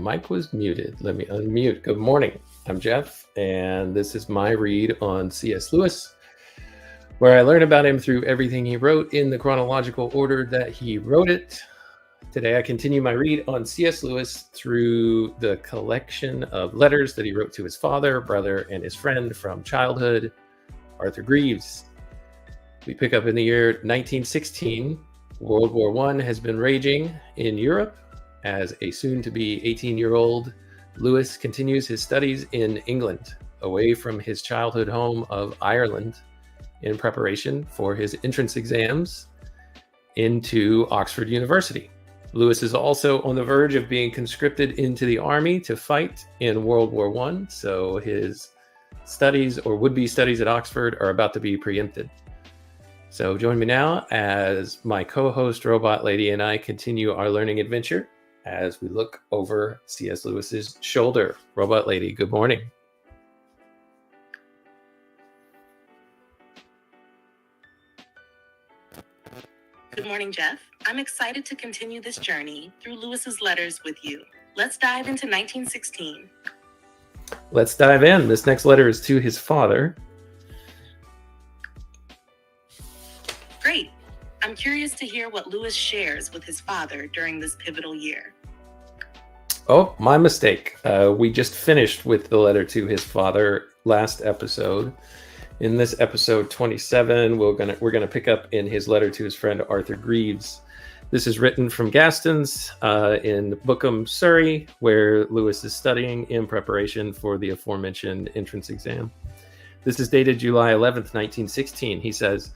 mic was muted. Let me unmute. Good morning. I'm Jeff, and this is my read on C.S. Lewis, where I learn about him through everything he wrote in the chronological order that he wrote it. Today, I continue my read on C.S. Lewis through the collection of letters that he wrote to his father, brother, and his friend from childhood, Arthur Greeves. We pick up in the year 1916. World War I has been raging in Europe. As a soon-to-be 18-year-old, Lewis continues his studies in England, away from his childhood home of Ireland, in preparation for his entrance exams into Oxford University. Lewis is also on the verge of being conscripted into the army to fight in World War I, so his studies or would-be studies at Oxford are about to be preempted. So join me now as my co-host Robot Lady and I continue our learning adventure as we look over C.S. Lewis's shoulder. Robot Lady, good morning. Good morning, Jeff. I'm excited to continue this journey through Lewis's letters with you. Let's dive into 1916. Let's dive in. This next letter is to his father. Great. I'm curious to hear what Lewis shares with his father during this pivotal year. Oh, my mistake. We just finished with the letter to his father last episode. In this episode 27, we're gonna pick up in his letter to his friend Arthur Greeves. This is written from Gaston's in Bookham, Surrey, where Lewis is studying in preparation for the aforementioned entrance exam. This is dated July 11th, 1916. He says,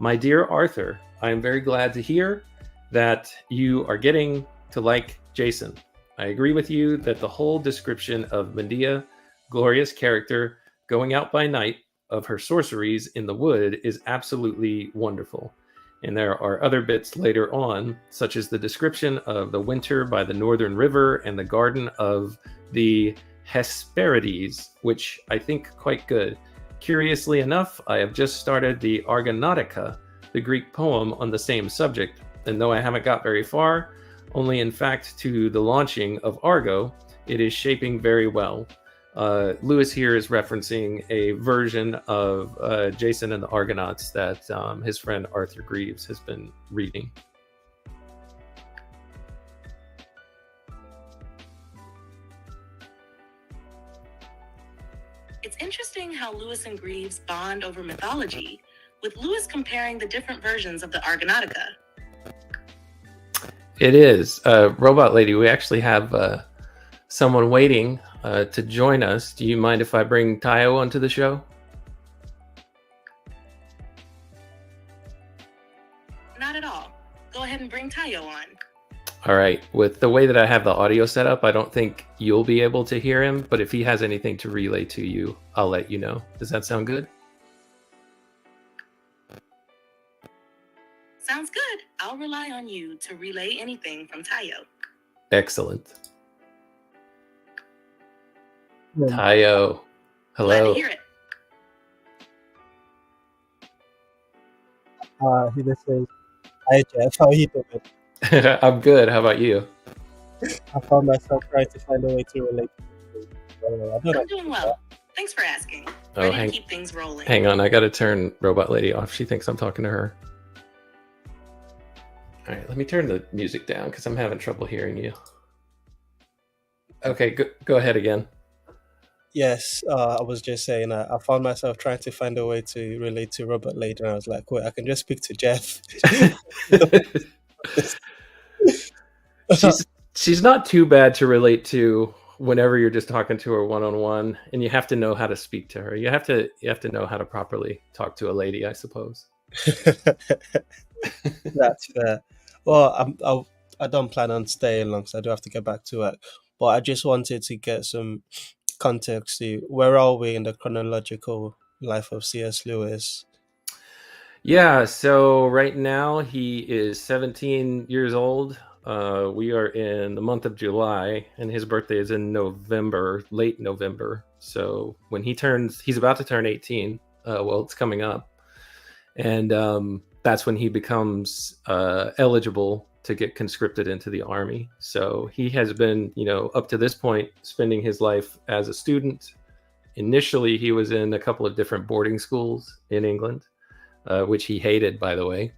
"My dear Arthur, I am very glad to hear that you are getting to like Jason. I agree with you that the whole description of Medea, glorious character, going out by night, of her sorceries in the wood is absolutely wonderful. And there are other bits later on, such as the description of the winter by the northern river and the garden of the Hesperides, which I think quite good. Curiously enough, I have just started the Argonautica, the Greek poem on the same subject, and though I haven't got very far, only in fact to the launching of Argo, it is shaping very well." Lewis here is referencing a version of Jason and the Argonauts that his friend Arthur Greeves has been reading. It's interesting how Lewis and Greeves bond over mythology, with Lewis comparing the different versions of the Argonautica. It is. Robot Lady, we actually have someone waiting to join us. Do you mind if I bring Tayo onto the show? Not at all. Go ahead and bring Tayo on. All right. With the way that I have the audio set up, I don't think you'll be able to hear him, but if he has anything to relay to you, I'll let you know. Does that sound good? Sounds good. I'll rely on you to relay anything from Tayo. Excellent. Tayo, hello. Glad to hear it. This is Hi Jeff, how are you doing? I'm good. How about you? I found myself trying to find a way to relate. I'm doing well. Thanks for asking. Ready to keep things rolling. Hang on, I gotta turn Robot Lady off. She thinks I'm talking to her. All right, let me turn the music down because I'm having trouble hearing you. Okay, go ahead again. Yes, I was just saying I found myself trying to find a way to relate to Robert later, and I was like, wait, I can just speak to Jeff. She's not too bad to relate to whenever you're just talking to her one-on-one, and you have to know how to speak to her. You have to know how to properly talk to a lady, I suppose. That's fair. Well, I don't plan on staying long, so I do have to get back to work. But I just wanted to get some context to where are we in the chronological life of C.S. Lewis? Yeah, so right now he is 17 years old. We are in the month of July, and his birthday is in November, late November. So when he's about to turn 18. Well, it's coming up. And that's when he becomes eligible to get conscripted into the army. So he has been, up to this point, spending his life as a student. Initially, he was in a couple of different boarding schools in England, which he hated, by the way.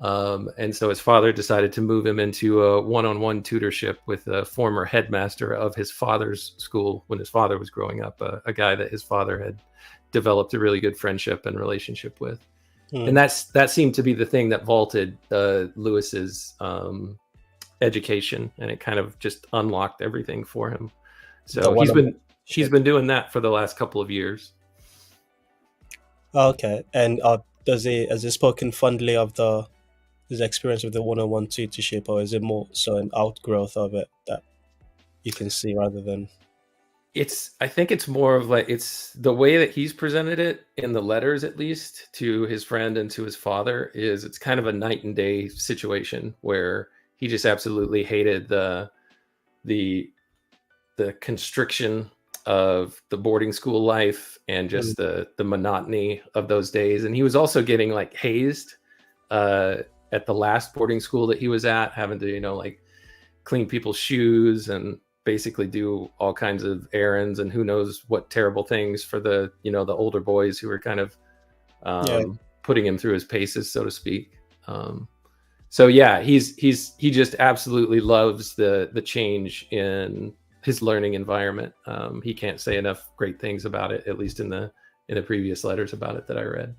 And so his father decided to move him into a one-on-one tutorship with a former headmaster of his father's school when his father was growing up, a guy that his father had developed a really good friendship and relationship with. And that seemed to be the thing that vaulted Lewis's education, and it kind of just unlocked everything for him. So he's been doing that for the last couple of years. Okay, and has he spoken fondly of his experience with the one-on-one tutorship, or is it more so an outgrowth of it that you can see rather than? I think it's more of like, it's the way that he's presented it in the letters, at least to his friend and to his father, is it's kind of a night and day situation where he just absolutely hated the constriction of the boarding school life and just the monotony of those days. And he was also getting like hazed at the last boarding school that he was at, having to, like clean people's shoes and basically do all kinds of errands and who knows what terrible things for the, the older boys who were kind of putting him through his paces, so to speak. So yeah, he just absolutely loves the change in his learning environment. He can't say enough great things about it, at least in the previous letters about it that I read.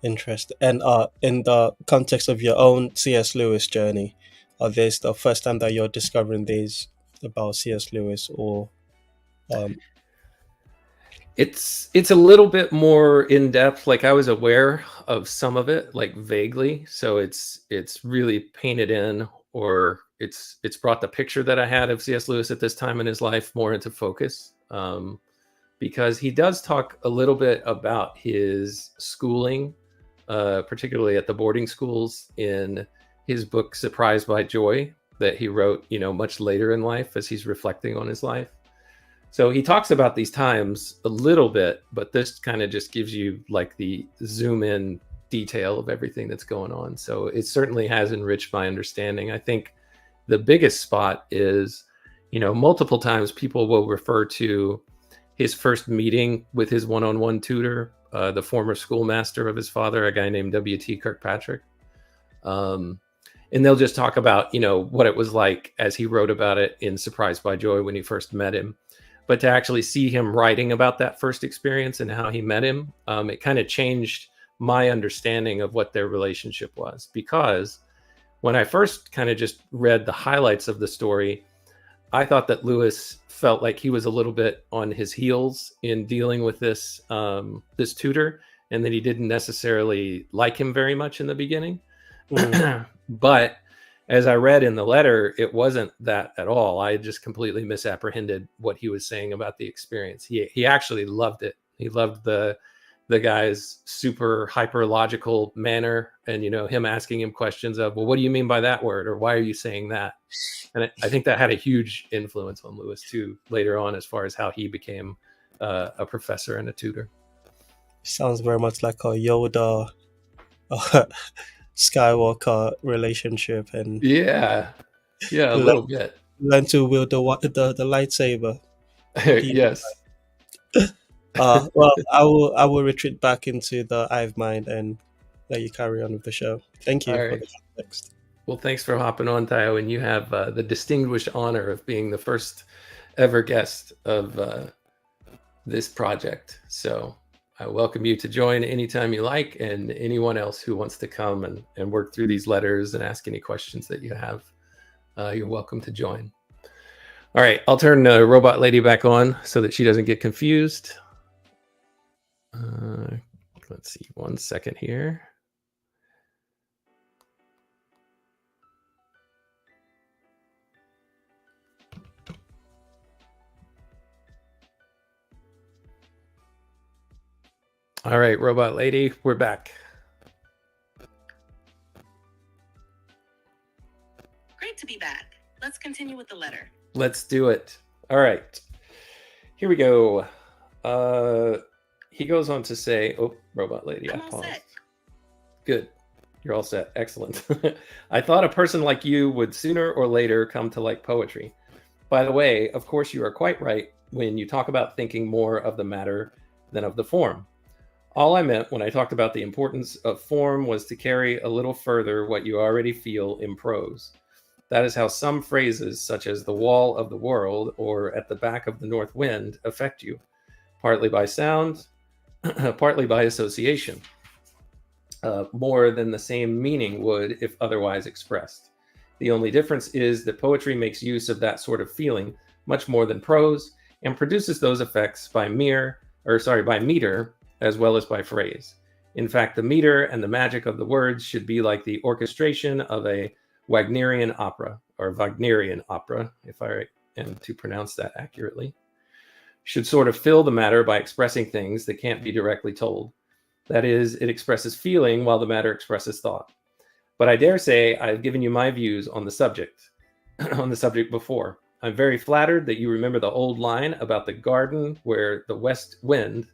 Interesting. And in the context of your own C.S. Lewis journey, are this the first time that you're discovering these about C.S. Lewis, or? It's a little bit more in depth. Like, I was aware of some of it, like vaguely. So it's really painted in, or it's brought the picture that I had of C.S. Lewis at this time in his life more into focus. Because he does talk a little bit about his schooling, particularly at the boarding schools, in his book Surprised by Joy, that he wrote, much later in life as he's reflecting on his life. So he talks about these times a little bit, but this kind of just gives you like the zoom in detail of everything that's going on. So it certainly has enriched my understanding. I think the biggest spot is, multiple times people will refer to his first meeting with his one-on-one tutor, the former schoolmaster of his father, a guy named W.T. Kirkpatrick. And they'll just talk about, what it was like as he wrote about it in Surprised by Joy when he first met him. But to actually see him writing about that first experience and how he met him, it kind of changed my understanding of what their relationship was. Because when I first kind of just read the highlights of the story, I thought that Lewis felt like he was a little bit on his heels in dealing with this this tutor, and that he didn't necessarily like him very much in the beginning. But as I read in the letter, it wasn't that at all. I just completely misapprehended what he was saying about the experience. He actually loved it. He loved the guy's super hyper logical manner, and him asking him questions of, well, what do you mean by that word, or why are you saying that? And I think that had a huge influence on Lewis too later on, as far as how he became a professor and a tutor. Sounds very much like a Yoda Skywalker relationship, and yeah, a little bit. Learn to wield the lightsaber. Yes. Well, I will retreat back into the hive mind and let you carry on with the show. Thank you for the context. Well, thanks for hopping on, Tayo, and you have the distinguished honor of being the first ever guest of this project. So I welcome you to join anytime you like, and anyone else who wants to come and work through these letters and ask any questions that you have, you're welcome to join. All right, I'll turn Robot Lady back on so that she doesn't get confused. Let's see, 1 second here. All right, Robot Lady, we're back. Great to be back. Let's continue with the letter. Let's do it. All right. Here we go. He goes on to say, oh, Robot Lady, I'm I all paused. set. Good. You're all set. Excellent. I thought a person like you would sooner or later come to like poetry. By the way, of course, you are quite right when you talk about thinking more of the matter than of the form. All I meant when I talked about the importance of form was to carry a little further what you already feel in prose. That is how some phrases, such as the wall of the world or at the back of the north wind, affect you, partly by sound, partly by association, more than the same meaning would if otherwise expressed. The only difference is that poetry makes use of that sort of feeling much more than prose and produces those effects by meter as well as by phrase. In fact, the meter and the magic of the words should be like the orchestration of a Wagnerian opera, if I am to pronounce that accurately, should sort of fill the matter by expressing things that can't be directly told. That is, it expresses feeling while the matter expresses thought. But I dare say I've given you my views on the subject, before. I'm very flattered that you remember the old line about the garden where the west wind,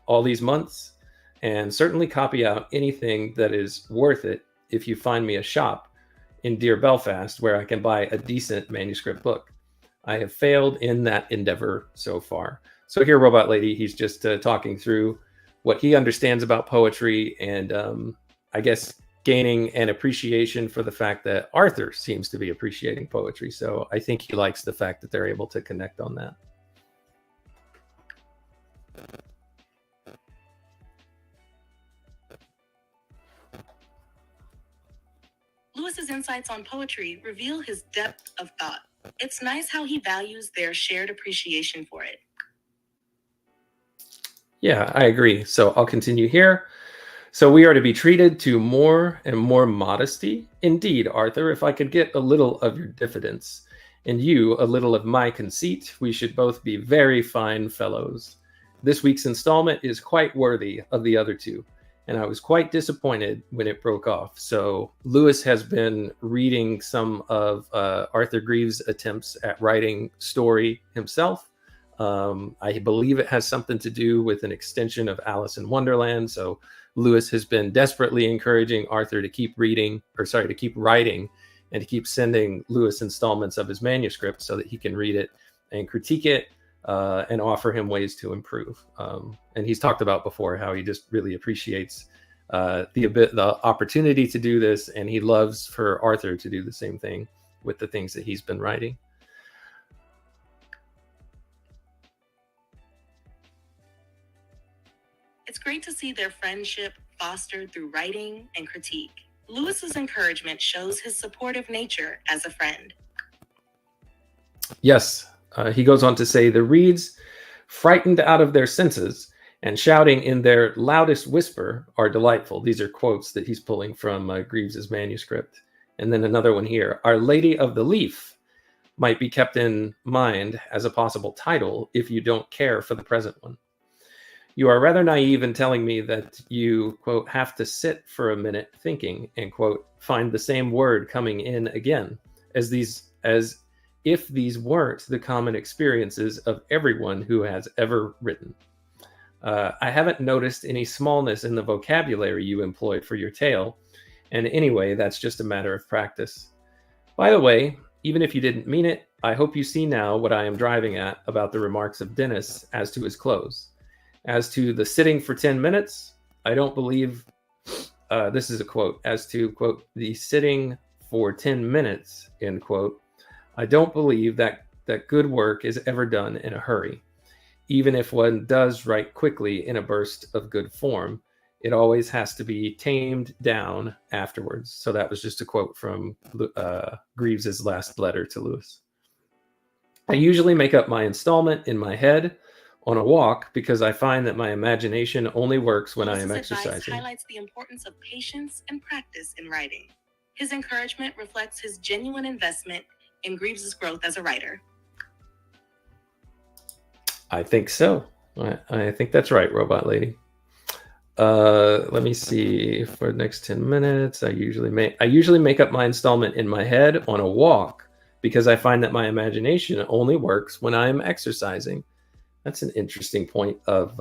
all these months, and certainly copy out anything that is worth it if you find me a shop in dear Belfast where I can buy a decent manuscript book. I have failed in that endeavor so far. So here, Robot Lady, he's just talking through what he understands about poetry and I guess gaining an appreciation for the fact that Arthur seems to be appreciating poetry. So I think he likes the fact that they're able to connect on that. Lewis's insights on poetry reveal his depth of thought. It's nice how he values their shared appreciation for it. Yeah, I agree. So I'll continue here. So we are to be treated to more and more modesty. Indeed, Arthur, if I could get a little of your diffidence and you a little of my conceit, we should both be very fine fellows. This week's installment is quite worthy of the other two, and I was quite disappointed when it broke off. So Lewis has been reading some of Arthur Greeves' attempts at writing story himself. I believe it has something to do with an extension of Alice in Wonderland. So Lewis has been desperately encouraging Arthur to keep writing, and to keep sending Lewis installments of his manuscript so that he can read it and critique it and offer him ways to improve. And he's talked about before how he just really appreciates the opportunity to do this, and he loves for Arthur to do the same thing with the things that he's been writing. It's great to see their friendship fostered through writing and critique. Lewis's encouragement shows his supportive nature as a friend. Yes, he goes on to say, the reeds, frightened out of their senses and shouting in their loudest whisper, are delightful. These are quotes that he's pulling from Greaves's manuscript. And then another one here, Our Lady of the Leaf might be kept in mind as a possible title if you don't care for the present one. You are rather naive in telling me that you, quote, have to sit for a minute thinking and, quote, find the same word coming in again, as if these weren't the common experiences of everyone who has ever written. I haven't noticed any smallness in the vocabulary you employ for your tale, and anyway, that's just a matter of practice. By the way, even if you didn't mean it, I hope you see now what I am driving at about the remarks of Dennis as to his clothes. As to the sitting for 10 minutes, I don't believe, this is a quote, as to, quote, the sitting for 10 minutes, end quote, I don't believe that good work is ever done in a hurry. Even if one does write quickly in a burst of good form, it always has to be tamed down afterwards. So that was just a quote from Greaves's last letter to Lewis. I usually make up my installment in my head on a walk because I find that my imagination only works when I am exercising. Advice highlights the importance of patience and practice in writing. His encouragement reflects his genuine investment in Greaves's growth as a writer. I think so. I think that's right, Robot Lady. Let me see. For the next 10 minutes, I usually make up my installment in my head on a walk because I find that my imagination only works when I am exercising. That's an interesting point of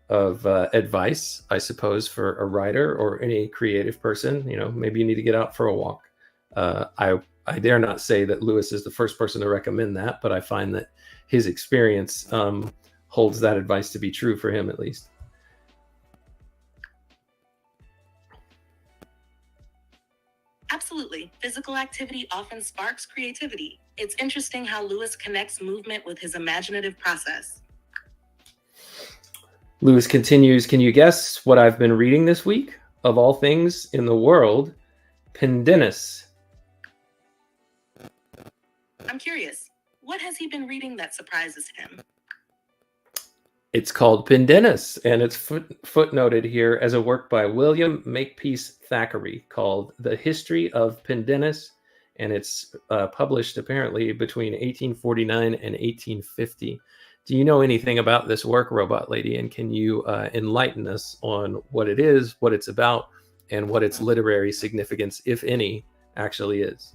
of advice, I suppose, for a writer or any creative person. Maybe you need to get out for a walk. I dare not say that Lewis is the first person to recommend that, but I find that his experience holds that advice to be true for him, at least. Absolutely. Physical activity often sparks creativity. It's interesting how Lewis connects movement with his imaginative process. Lewis continues, can you guess what I've been reading this week? Of all things in the world, Pendennis. I'm curious, what has he been reading that surprises him? It's called Pendennis, and it's footnoted here as a work by William Makepeace Thackeray called The History of Pendennis, and it's published apparently between 1849 and 1850. Do you know anything about this work, Robot Lady, and can you enlighten us on what it is, what it's about, and what its literary significance, if any, actually is?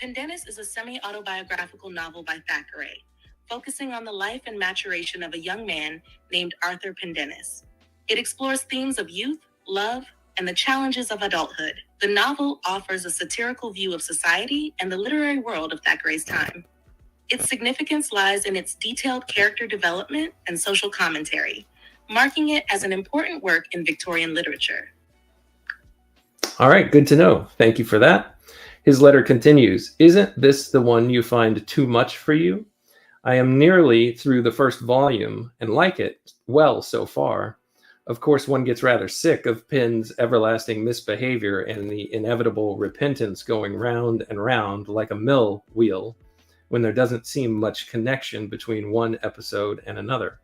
Pendennis is a semi-autobiographical novel by Thackeray, focusing on the life and maturation of a young man named Arthur Pendennis. It explores themes of youth, love, and the challenges of adulthood. The novel offers a satirical view of society and the literary world of Thackeray's time. Its significance lies in its detailed character development and social commentary, marking it as an important work in Victorian literature. All right, good to know. Thank you for that. His letter continues, isn't this the one you find too much for you? I am nearly through the first volume and like it well so far. Of course, one gets rather sick of Pen's everlasting misbehavior and the inevitable repentance going round and round like a mill wheel when there doesn't seem much connection between one episode and another.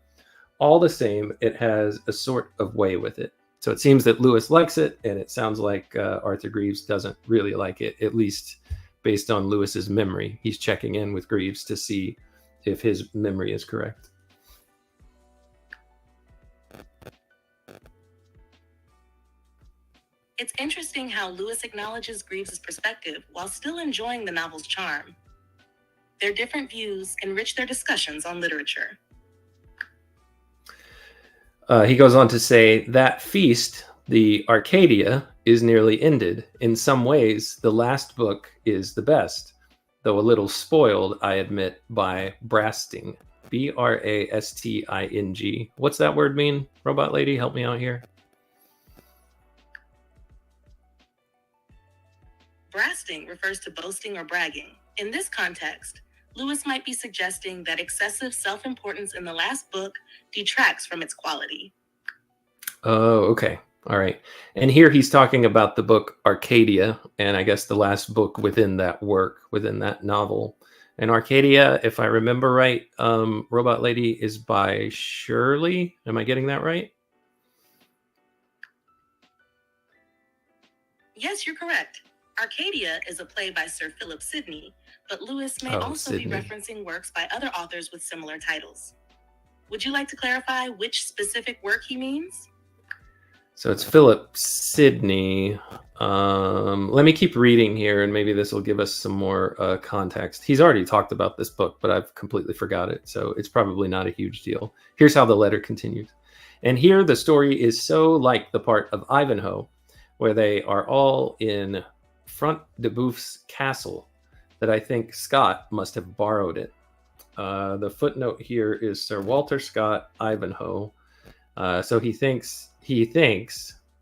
All the same, it has a sort of way with it. So it seems that Lewis likes it, and it sounds like Arthur Greeves doesn't really like it, at least based on Lewis's memory. He's checking in with Greeves to see if his memory is correct. It's interesting how Lewis acknowledges Greaves' perspective while still enjoying the novel's charm. Their different views enrich their discussions on literature. He goes on to say, that feast, the Arcadia, is nearly ended. In some ways, the last book is the best, though a little spoiled, I admit, by brasting. Brasting. What's that word mean? Robot Lady, help me out here. Brasting refers to boasting or bragging. In this context, Lewis might be suggesting that excessive self-importance in the last book detracts from its quality. Oh, okay. All right. And here he's talking about the book Arcadia, and I guess the last book within that work, within that novel. And Arcadia, if I remember right, Robot Lady, is by Shirley. Am I getting that right? Yes, you're correct. Arcadia is a play by Sir Philip Sidney, but Lewis may also be referencing works by other authors with similar titles. Would you like to clarify which specific work he means? So it's Philip Sidney. Let me keep reading here, and maybe this will give us some more context. He's already talked about this book, but I've completely forgot it, so it's probably not a huge deal. Here's how the letter continues. And here the story is so like the part of Ivanhoe, where they are all in Front de Bouff's castle, that I think Scott must have borrowed it. The footnote here is Sir Walter Scott, Ivanhoe. So he thinks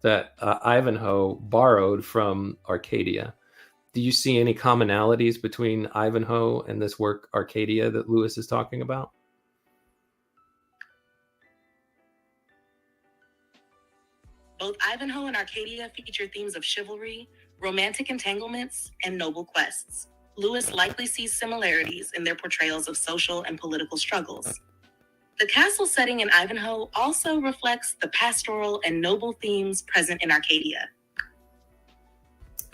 that Ivanhoe borrowed from Arcadia. Do you see any commonalities between Ivanhoe and this work Arcadia that Lewis is talking about? Both Ivanhoe and Arcadia feature themes of chivalry, romantic entanglements, and noble quests. Lewis likely sees similarities in their portrayals of social and political struggles. The castle setting in Ivanhoe also reflects the pastoral and noble themes present in Arcadia.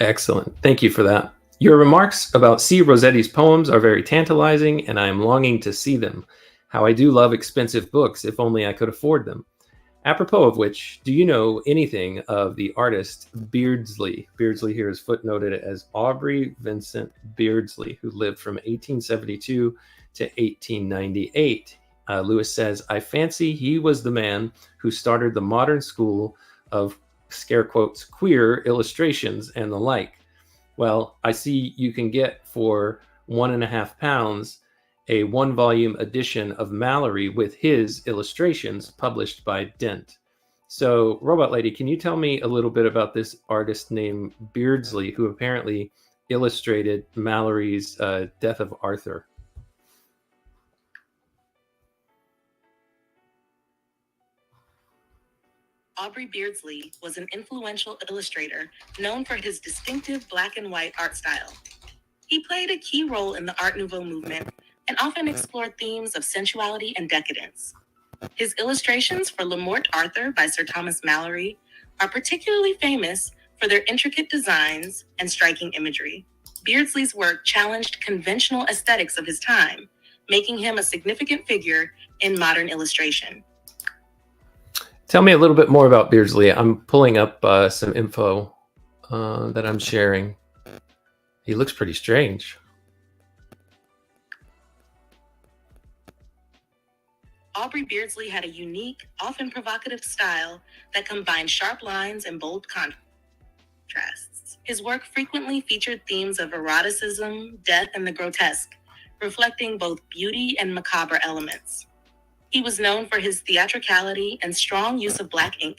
Excellent. Thank you for that. Your remarks about C. Rossetti's poems are very tantalizing, and I am longing to see them. How I do love expensive books, if only I could afford them. Apropos of which, do you know anything of the artist Beardsley? Beardsley here is footnoted as Aubrey Vincent Beardsley, who lived from 1872 to 1898. Lewis says, I fancy he was the man who started the modern school of, scare quotes, queer illustrations and the like. Well, I see you can get for £1.50 a 1-volume edition of Mallory with his illustrations published by Dent. So, Robot Lady, can you tell me a little bit about this artist named Beardsley, who apparently illustrated Mallory's Death of Arthur? Aubrey Beardsley was an influential illustrator known for his distinctive black and white art style. He played a key role in the Art Nouveau movement and often explored themes of sensuality and decadence. His illustrations for Le Morte Arthur by Sir Thomas Malory are particularly famous for their intricate designs and striking imagery. Beardsley's work challenged conventional aesthetics of his time, making him a significant figure in modern illustration. Tell me a little bit more about Beardsley. I'm pulling up some info that I'm sharing. He looks pretty strange. Aubrey Beardsley had a unique, often provocative style that combined sharp lines and bold contrasts. His work frequently featured themes of eroticism, death, and the grotesque, reflecting both beauty and macabre elements. He was known for his theatricality and strong use of black ink,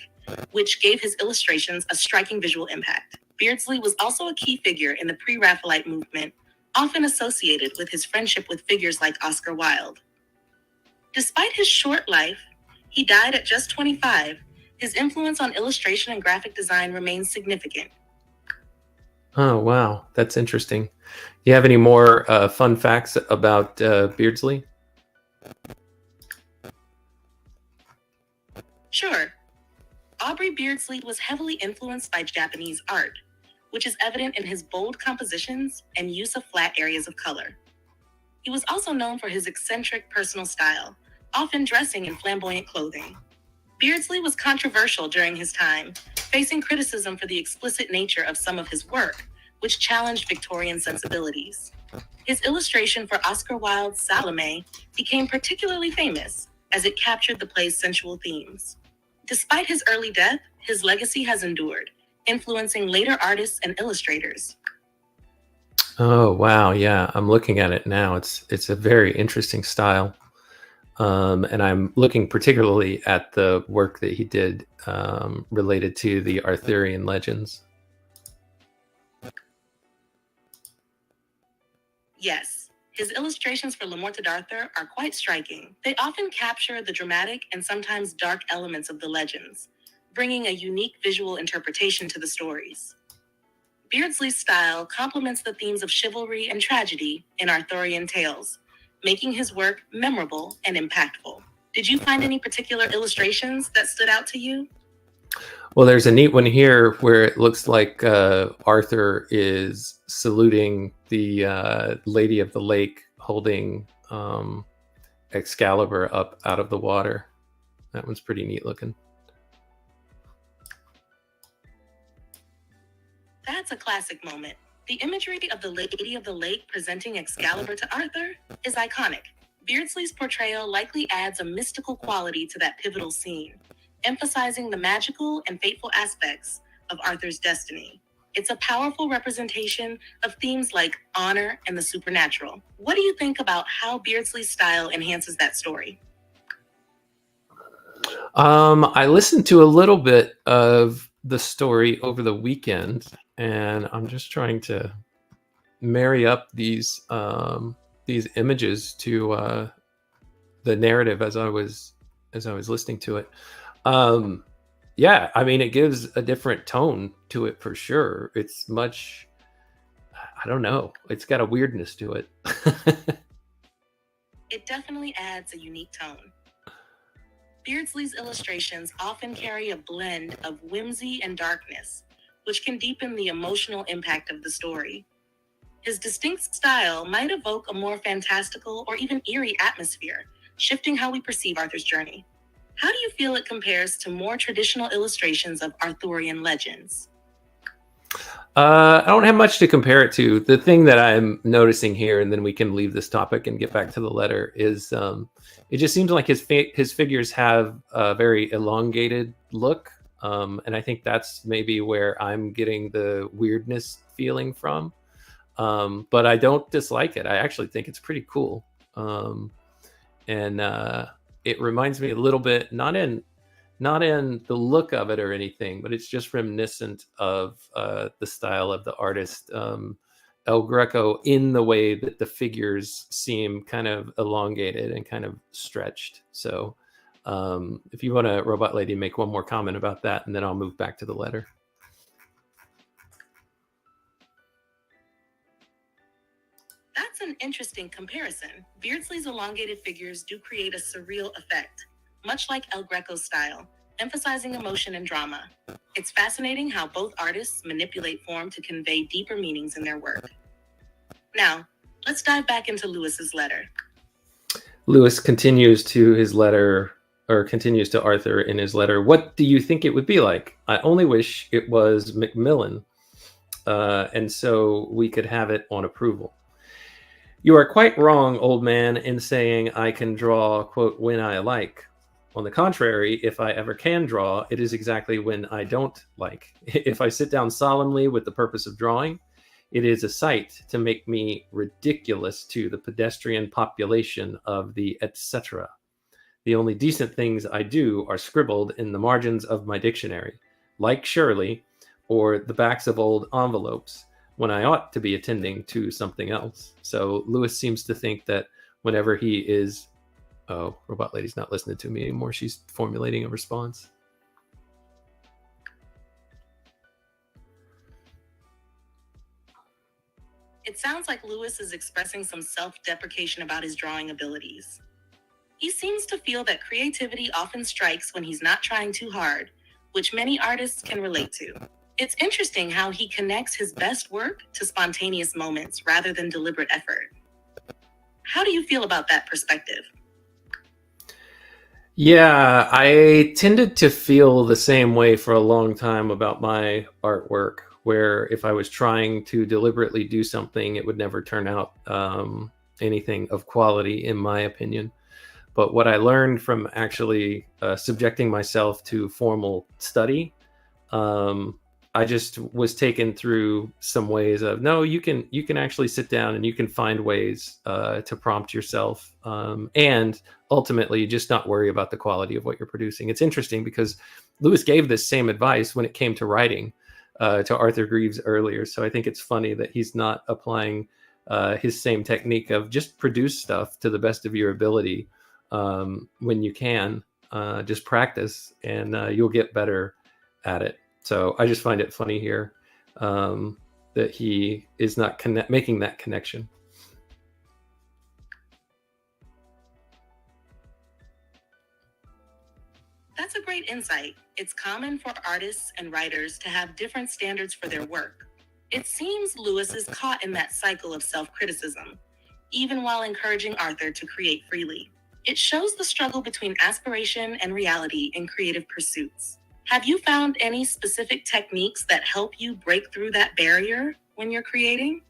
which gave his illustrations a striking visual impact. Beardsley was also a key figure in the pre-Raphaelite movement, often associated with his friendship with figures like Oscar Wilde. Despite his short life, he died at just 25. His influence on illustration and graphic design remains significant. Oh, wow. That's interesting. Do you have any more fun facts about Beardsley? Sure. Aubrey Beardsley was heavily influenced by Japanese art, which is evident in his bold compositions and use of flat areas of color. He was also known for his eccentric personal style, often dressing in flamboyant clothing. Beardsley was controversial during his time, facing criticism for the explicit nature of some of his work, which challenged Victorian sensibilities. His illustration for Oscar Wilde's Salome became particularly famous, as it captured the play's sensual themes. Despite his early death, his legacy has endured, influencing later artists and illustrators. Oh, wow. Yeah, I'm looking at it now. It's a very interesting style. And I'm looking particularly at the work that he did related to the Arthurian legends. Yes, his illustrations for Le Morte d'Arthur are quite striking. They often capture the dramatic and sometimes dark elements of the legends, bringing a unique visual interpretation to the stories. Beardsley's style complements the themes of chivalry and tragedy in Arthurian tales, making his work memorable and impactful. Did you find any particular illustrations that stood out to you? Well, there's a neat one here where it looks like Arthur is saluting the Lady of the Lake holding Excalibur up out of the water. That one's pretty neat looking. That's a classic moment. The imagery of the Lady of the Lake presenting Excalibur to Arthur is iconic. Beardsley's portrayal likely adds a mystical quality to that pivotal scene, emphasizing the magical and fateful aspects of Arthur's destiny. It's a powerful representation of themes like honor and the supernatural. What do you think about how Beardsley's style enhances that story? I listened to a little bit of the story over the weekend, and I'm just trying to marry up these images to the narrative as I was listening to it. Yeah, I mean, it gives a different tone to it for sure. It's much, I don't know, it's got a weirdness to it. It definitely adds a unique tone. Beardsley's illustrations often carry a blend of whimsy and darkness, which can deepen the emotional impact of the story. His distinct style might evoke a more fantastical or even eerie atmosphere, shifting how we perceive Arthur's journey. How do you feel it compares to more traditional illustrations of Arthurian legends? I don't have much to compare it to. The thing that I'm noticing here, and then we can leave this topic and get back to the letter, is it just seems like his figures have a very elongated look, and I think that's maybe where I'm getting the weirdness feeling from. But I don't dislike it. I actually think it's pretty cool, and it reminds me a little bit, not in the look of it or anything, but it's just reminiscent of the style of the artist El Greco, in the way that the figures seem kind of elongated and kind of stretched. So if you want to, Robot Lady, make one more comment about that, and then I'll move back to the letter. That's an interesting comparison. Beardsley's elongated figures do create a surreal effect, much like El Greco's style, emphasizing emotion and drama. It's fascinating how both artists manipulate form to convey deeper meanings in their work. Now, let's dive back into Lewis's letter. Lewis continues to Arthur in his letter. What do you think it would be like? I only wish it was Macmillan, and so we could have it on approval. You are quite wrong, old man, in saying I can draw, quote, when I like. On the contrary, if I ever can draw, it is exactly when I don't like. If I sit down solemnly with the purpose of drawing, it is a sight to make me ridiculous to the pedestrian population of the etc. The only decent things I do are scribbled in the margins of my dictionary, like Shirley, or the backs of old envelopes, when I ought to be attending to something else. So Lewis seems to think that whenever he is... Oh, Robot Lady's not listening to me anymore. She's formulating a response. It sounds like Lewis is expressing some self-deprecation about his drawing abilities. He seems to feel that creativity often strikes when he's not trying too hard, which many artists can relate to. It's interesting how he connects his best work to spontaneous moments rather than deliberate effort. How do you feel about that perspective? Yeah, I tended to feel the same way for a long time about my artwork, where if I was trying to deliberately do something, it would never turn out anything of quality, in my opinion. But what I learned from actually subjecting myself to formal study, I just was taken through some ways of, no, you can actually sit down and you can find ways to prompt yourself, and ultimately just not worry about the quality of what you're producing. It's interesting because Lewis gave this same advice when it came to writing to Arthur Greeves earlier. So I think it's funny that he's not applying his same technique of just produce stuff to the best of your ability when you can. Just practice and you'll get better at it. So I just find it funny here that he is not making that connection. That's a great insight. It's common for artists and writers to have different standards for their work. It seems Lewis is caught in that cycle of self-criticism, even while encouraging Arthur to create freely. It shows the struggle between aspiration and reality in creative pursuits. Have you found any specific techniques that help you break through that barrier when you're creating?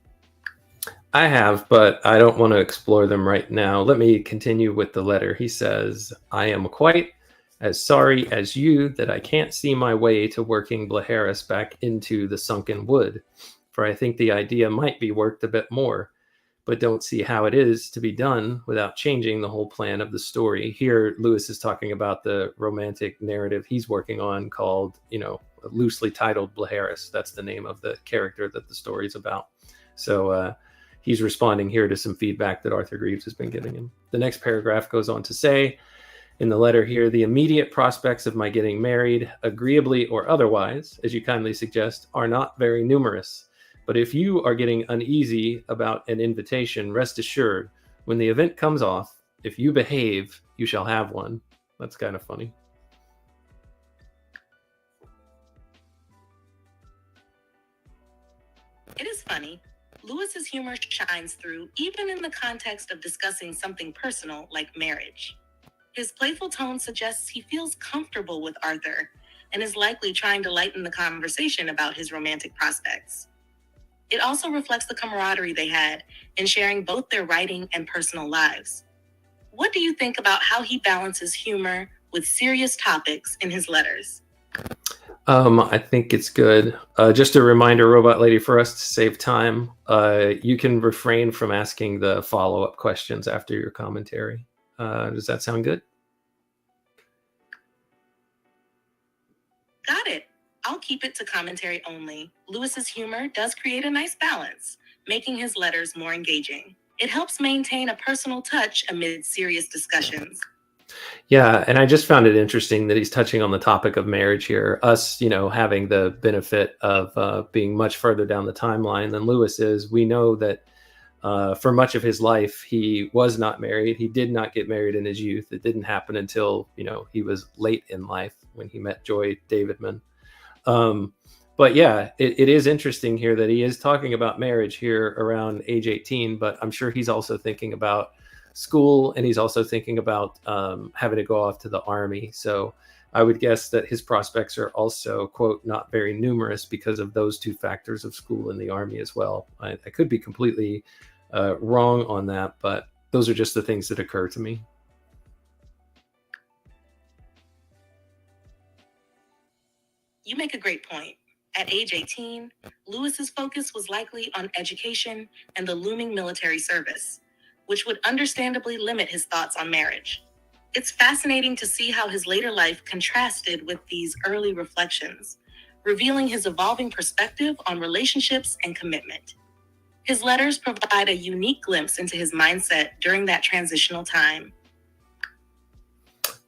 I have, but I don't want to explore them right now. Let me continue with the letter. He says, I am quite as sorry as you that I can't see my way to working Blaharis back into the sunken wood, for I think the idea might be worked a bit more, but don't see how it is to be done without changing the whole plan of the story. Here, Lewis is talking about the romantic narrative he's working on called, loosely titled Blaharis. That's the name of the character that the story's about. So he's responding here to some feedback that Arthur Greeves has been giving him. The next paragraph goes on to say, in the letter here, the immediate prospects of my getting married, agreeably or otherwise, as you kindly suggest, are not very numerous. But if you are getting uneasy about an invitation, rest assured, when the event comes off, if you behave, you shall have one. That's kind of funny. It is funny. Lewis's humor shines through even in the context of discussing something personal like marriage. His playful tone suggests he feels comfortable with Arthur and is likely trying to lighten the conversation about his romantic prospects. It also reflects the camaraderie they had in sharing both their writing and personal lives. What do you think about how he balances humor with serious topics in his letters? I think it's good. Just a reminder, Robot Lady, for us to save time, you can refrain from asking the follow-up questions after your commentary. Does that sound good? Got it. I'll keep it to commentary only. Lewis's humor does create a nice balance, making his letters more engaging. It helps maintain a personal touch amid serious discussions. Yeah, and I just found it interesting that he's touching on the topic of marriage here. Us, having the benefit of being much further down the timeline than Lewis is, we know that for much of his life, he was not married. He did not get married in his youth. It didn't happen until, he was late in life when he met Joy Davidman. But yeah, it is interesting here that he is talking about marriage here around age 18, but I'm sure he's also thinking about school, and he's also thinking about having to go off to the army. So I would guess that his prospects are also, quote, not very numerous because of those two factors of school and the army as well. I could be completely wrong on that, but those are just the things that occur to me. You make a great point. At age 18, Lewis's focus was likely on education and the looming military service, which would understandably limit his thoughts on marriage. It's fascinating to see how his later life contrasted with these early reflections, revealing his evolving perspective on relationships and commitment. His letters provide a unique glimpse into his mindset during that transitional time.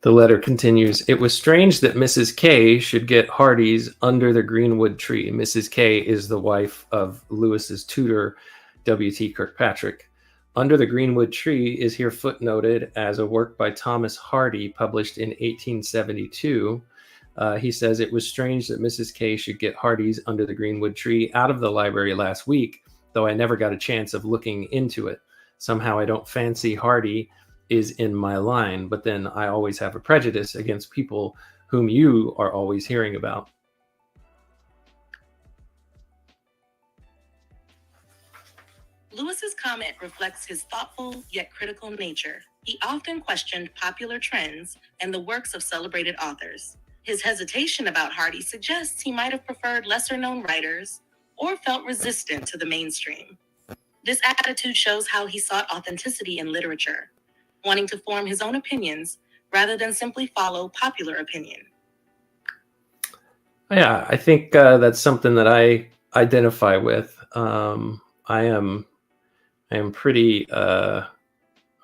The letter continues, "It was strange that Mrs. K should get Hardee's under the greenwood tree." Mrs. K is the wife of Lewis's tutor, W.T. Kirkpatrick. Under the Greenwood Tree is here footnoted as a work by Thomas Hardy published in 1872. He says, "It was strange that Mrs. K should get Hardee's under the Greenwood Tree out of the library last week, though I never got a chance of looking into it. Somehow I don't fancy Hardee is in my line, but then I always have a prejudice against people whom you are always hearing about." Lewis's comment reflects his thoughtful yet critical nature. He often questioned popular trends and the works of celebrated authors. His hesitation about Hardy suggests he might have preferred lesser-known writers or felt resistant to the mainstream. This attitude shows how he sought authenticity in literature, wanting to form his own opinions rather than simply follow popular opinion. Yeah, I think that's something that I identify with. I am pretty, I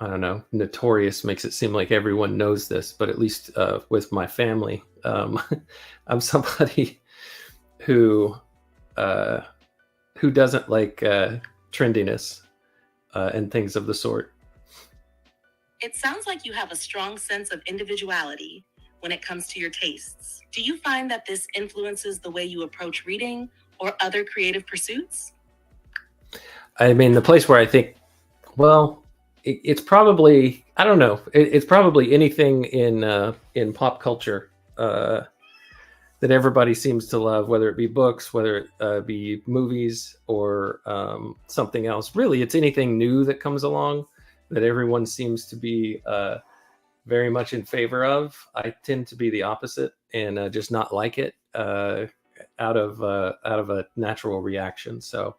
don't know, notorious makes it seem like everyone knows this, but at least with my family, I'm somebody who doesn't like trendiness and things of the sort. It sounds like you have a strong sense of individuality when it comes to your tastes. Do you find that this influences the way you approach reading or other creative pursuits? I mean, the place where I think, well, it's probably, I don't know, it's probably anything in pop culture that everybody seems to love, whether it be books, whether it be movies, or something else. Really, it's anything new that comes along that everyone seems to be very much in favor of. I tend to be the opposite and just not like it out of a natural reaction. So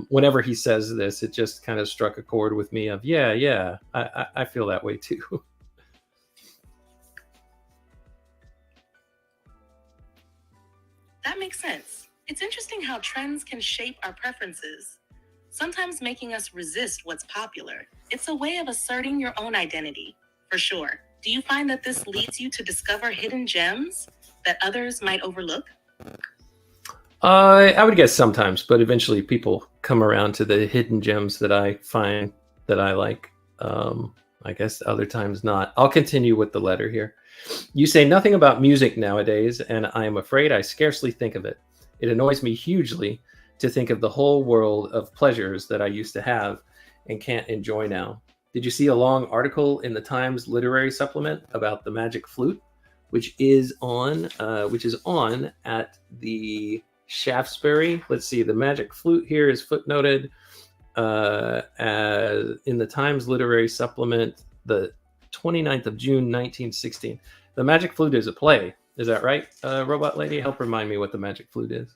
whenever he says this, it just kind of struck a chord with me of, yeah, I feel that way too. That makes sense. It's interesting how trends can shape our preferences, sometimes making us resist what's popular. It's a way of asserting your own identity, for sure. Do you find that this leads you to discover hidden gems that others might overlook? I would guess sometimes, but eventually people come around to the hidden gems that I find that I like. I guess other times not. I'll continue with the letter here. "You say nothing about music nowadays, and I am afraid I scarcely think of it. It annoys me hugely to think of the whole world of pleasures that I used to have and can't enjoy now. Did you see a long article in the Times literary supplement about the magic flute, which is on at the Shaftesbury? Let's see. The magic flute here is footnoted as in the Times literary supplement, the 29th of June, 1916. The magic flute is a play. Is that right, Robot Lady? Help remind me what the magic flute is.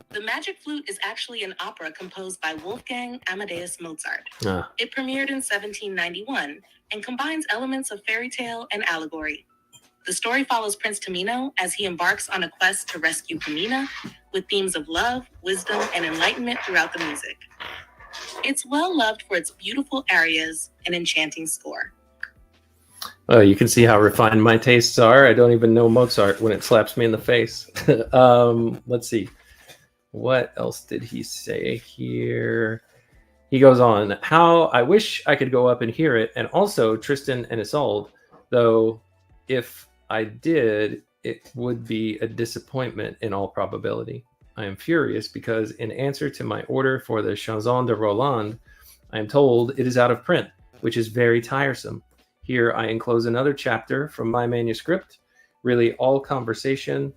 The Magic Flute is actually an opera composed by Wolfgang Amadeus Mozart. Ah. It premiered in 1791 and combines elements of fairy tale and allegory. The story follows Prince Tamino as he embarks on a quest to rescue Pamina, with themes of love, wisdom, and enlightenment throughout the music. It's well loved for its beautiful arias and enchanting score. Oh, you can see how refined my tastes are. I don't even know Mozart when it slaps me in the face. Let's see. What else did he say here? He goes on, how I wish I could go up and hear it, and also Tristan and Isolde, though if I did, it would be a disappointment in all probability. I am furious because in answer to my order for the Chanson de Roland, I am told it is out of print, which is very tiresome. Here I enclose another chapter from my manuscript, really all conversation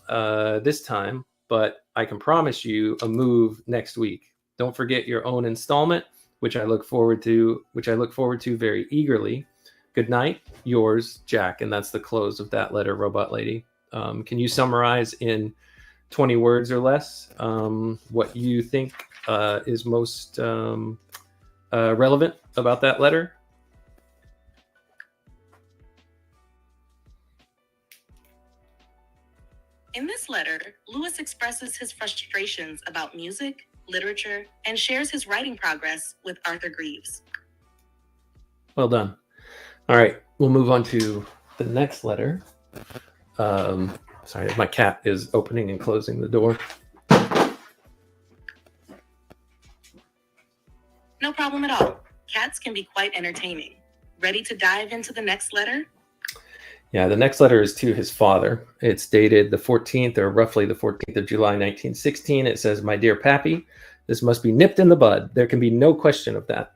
this time, but I can promise you a move next week. Don't forget your own installment, which I look forward to very eagerly. Good night, yours, Jack. And that's the close of that letter, Robot Lady. Can you summarize in 20 words or less what you think is most relevant about that letter? In this letter, Lewis expresses his frustrations about music, literature, and shares his writing progress with Arthur Greeves. Well done. All right, we'll move on to the next letter. Sorry, my cat is opening and closing the door. No problem at all. Cats can be quite entertaining. Ready to dive into the next letter? Yeah, the next letter is to his father. It's dated the 14th, or roughly the 14th of July, 1916. It says, "My dear Pappy, this must be nipped in the bud. There can be no question of that.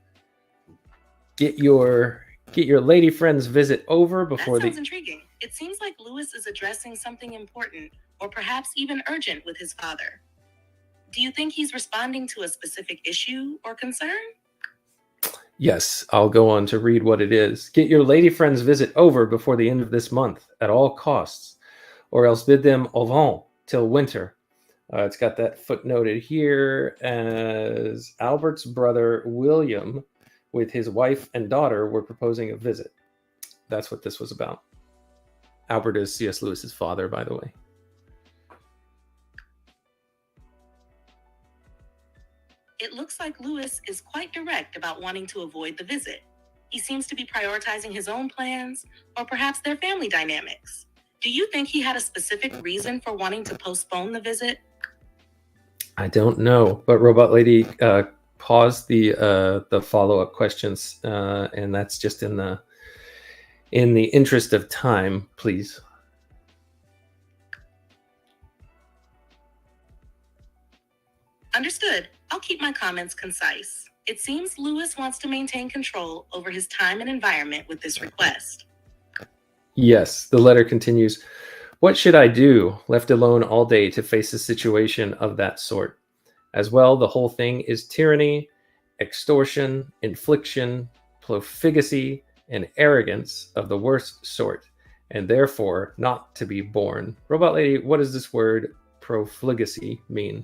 Get your lady friend's visit over before That sounds intriguing. It seems like Lewis is addressing something important, or perhaps even urgent, with his father. Do you think he's responding to a specific issue or concern? Yes, I'll go on to read what it is. Get your lady friend's visit over before the end of this month, at all costs, or else bid them au vent till winter." It's got that footnoted here as Albert's brother William, with his wife and daughter, were proposing a visit. That's what this was about. Albert is C.S. Lewis's father, by the way. It looks like Lewis is quite direct about wanting to avoid the visit. He seems to be prioritizing his own plans, or perhaps their family dynamics. Do you think he had a specific reason for wanting to postpone the visit? I don't know, but Robot Lady, pause the follow-up questions, and that's just in the interest of time, please. Understood. I'll keep my comments concise. It seems Lewis wants to maintain control over his time and environment with this request. Yes, the letter continues. What should I do, left alone all day to face a situation of that sort? As well, the whole thing is tyranny, extortion, infliction, profligacy, and arrogance of the worst sort, and therefore not to be borne. Robot Lady, what does this word profligacy mean?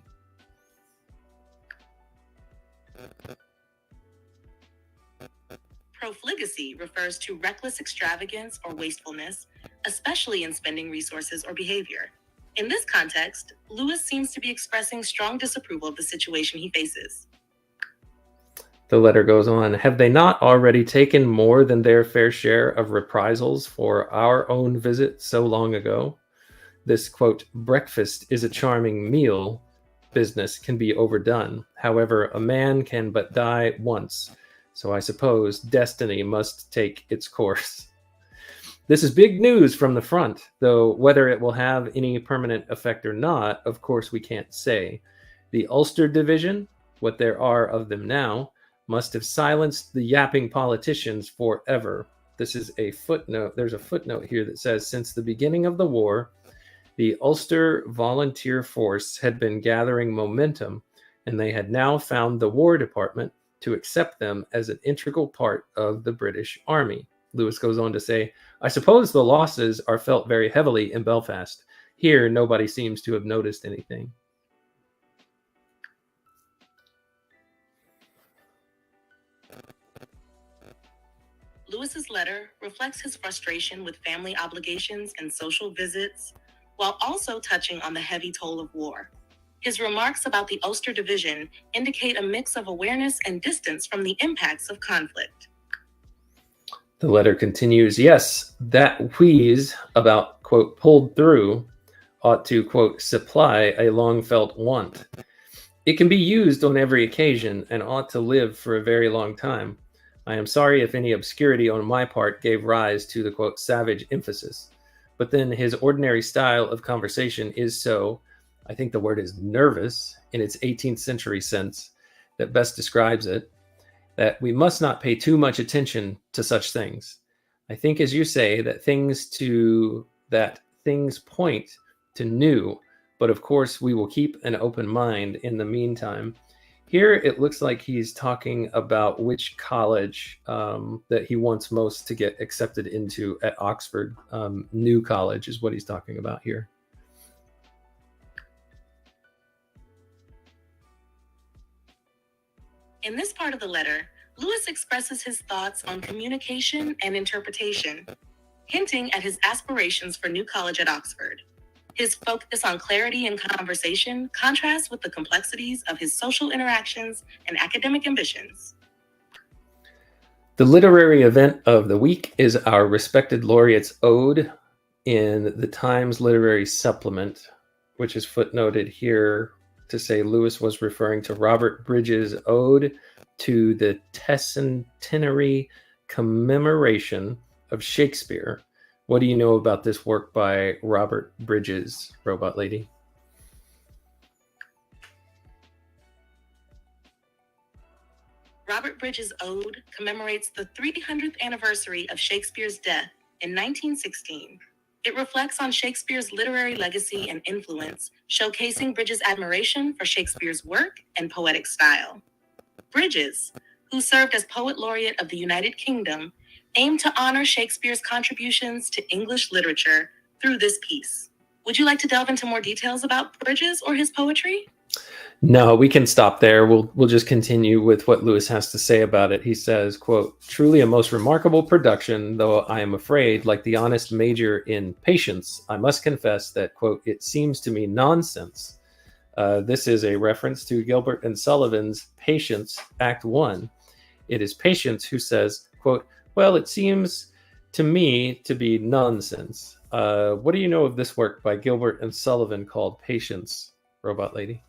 Profligacy refers to reckless extravagance or wastefulness, especially in spending resources or behavior. In this context, Lewis seems to be expressing strong disapproval of the situation he faces. The letter goes on, have they not already taken more than their fair share of reprisals for our own visit so long ago? This, quote, breakfast is a charming meal business can be overdone. However, a man can but die once. So I suppose destiny must take its course. This is big news from the front, though whether it will have any permanent effect or not, of course we can't say. The Ulster Division, what there are of them now, must have silenced the yapping politicians forever. This is a footnote. There's a footnote here that says, since the beginning of the war, the Ulster Volunteer Force had been gathering momentum, and they had now found the War Department to accept them as an integral part of the British Army. Lewis goes on to say, I suppose the losses are felt very heavily in Belfast. Here, nobody seems to have noticed anything. Lewis's letter reflects his frustration with family obligations and social visits, while also touching on the heavy toll of war. His remarks about the Ulster Division indicate a mix of awareness and distance from the impacts of conflict. The letter continues, yes, that wheeze about, quote, pulled through ought to, quote, supply a long-felt want. It can be used on every occasion and ought to live for a very long time. I am sorry if any obscurity on my part gave rise to the, quote, savage emphasis. But then his ordinary style of conversation is so, I think the word is nervous in its 18th century sense that best describes it, that we must not pay too much attention to such things. I think, as you say, that things point to new, but of course we will keep an open mind in the meantime. Here it looks like he's talking about which college that he wants most to get accepted into at Oxford. New college is what he's talking about here. In this part of the letter, Lewis expresses his thoughts on communication and interpretation, hinting at his aspirations for New College at Oxford. His focus on clarity in conversation contrasts with the complexities of his social interactions and academic ambitions. The literary event of the week is our respected laureate's ode in the Times Literary Supplement, which is footnoted here to say Lewis was referring to Robert Bridges' ode to the Tercentenary commemoration of Shakespeare. What do you know about this work by Robert Bridges, Robot Lady? Robert Bridges' ode commemorates the 300th anniversary of Shakespeare's death in 1916. It reflects on Shakespeare's literary legacy and influence, showcasing Bridges' admiration for Shakespeare's work and poetic style. Bridges, who served as Poet Laureate of the United Kingdom, aimed to honor Shakespeare's contributions to English literature through this piece. Would you like to delve into more details about Bridges or his poetry? No, we can stop there. We'll just continue with what Lewis has to say about it. He says, quote, truly a most remarkable production, though I am afraid, like the honest major in Patience, I must confess that, quote, it seems to me nonsense. This is a reference to Gilbert and Sullivan's Patience, Act 1. It is Patience who says, quote, well, it seems to me to be nonsense. What do you know of this work by Gilbert and Sullivan called Patience, Robot Lady?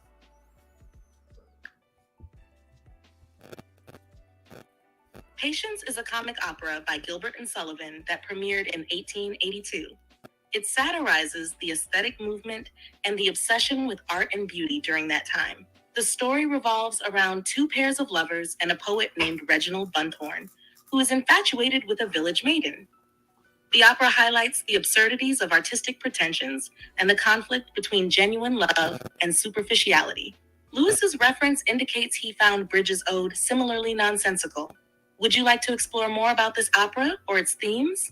Patience is a comic opera by Gilbert and Sullivan that premiered in 1882. It satirizes the aesthetic movement and the obsession with art and beauty during that time. The story revolves around two pairs of lovers and a poet named Reginald Bunthorne, who is infatuated with a village maiden. The opera highlights the absurdities of artistic pretensions and the conflict between genuine love and superficiality. Lewis's reference indicates he found Bridges' ode similarly nonsensical. Would you like to explore more about this opera or its themes?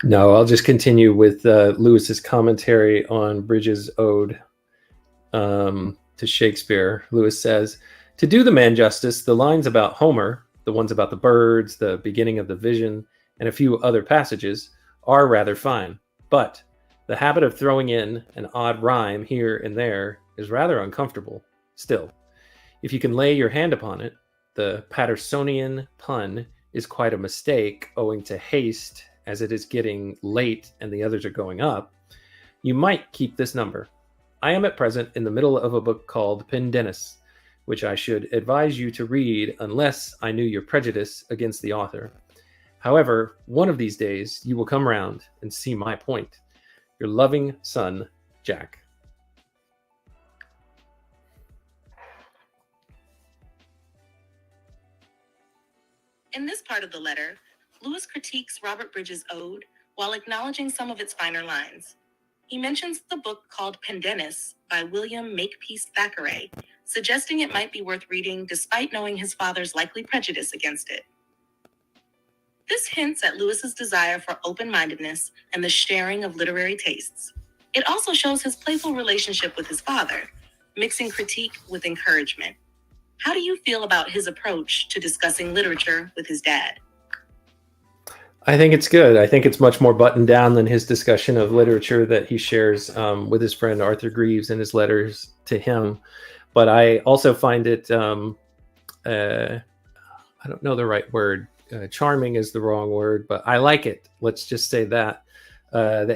No, I'll just continue with Lewis's commentary on Bridges' ode to Shakespeare. Lewis says, to do the man justice, the lines about Homer, the ones about the birds, the beginning of the vision, and a few other passages are rather fine. But the habit of throwing in an odd rhyme here and there is rather uncomfortable. Still, if you can lay your hand upon it, the Pattersonian pun is quite a mistake owing to haste as it is getting late and the others are going up. You might keep this number. I am at present in the middle of a book called Pendennis, which I should advise you to read unless I knew your prejudice against the author. However, one of these days you will come round and see my point. Your loving son, Jack. In this part of the letter, Lewis critiques Robert Bridges' ode while acknowledging some of its finer lines. He mentions the book called Pendennis by William Makepeace Thackeray, suggesting it might be worth reading despite knowing his father's likely prejudice against it. This hints at Lewis's desire for open-mindedness and the sharing of literary tastes. It also shows his playful relationship with his father, mixing critique with encouragement. How do you feel about his approach to discussing literature with his dad? I think it's good. I think it's much more buttoned down than his discussion of literature that he shares with his friend Arthur Greeves in his letters to him. But I also find it, I don't know the right word. Charming is the wrong word, but I like it. Let's just say that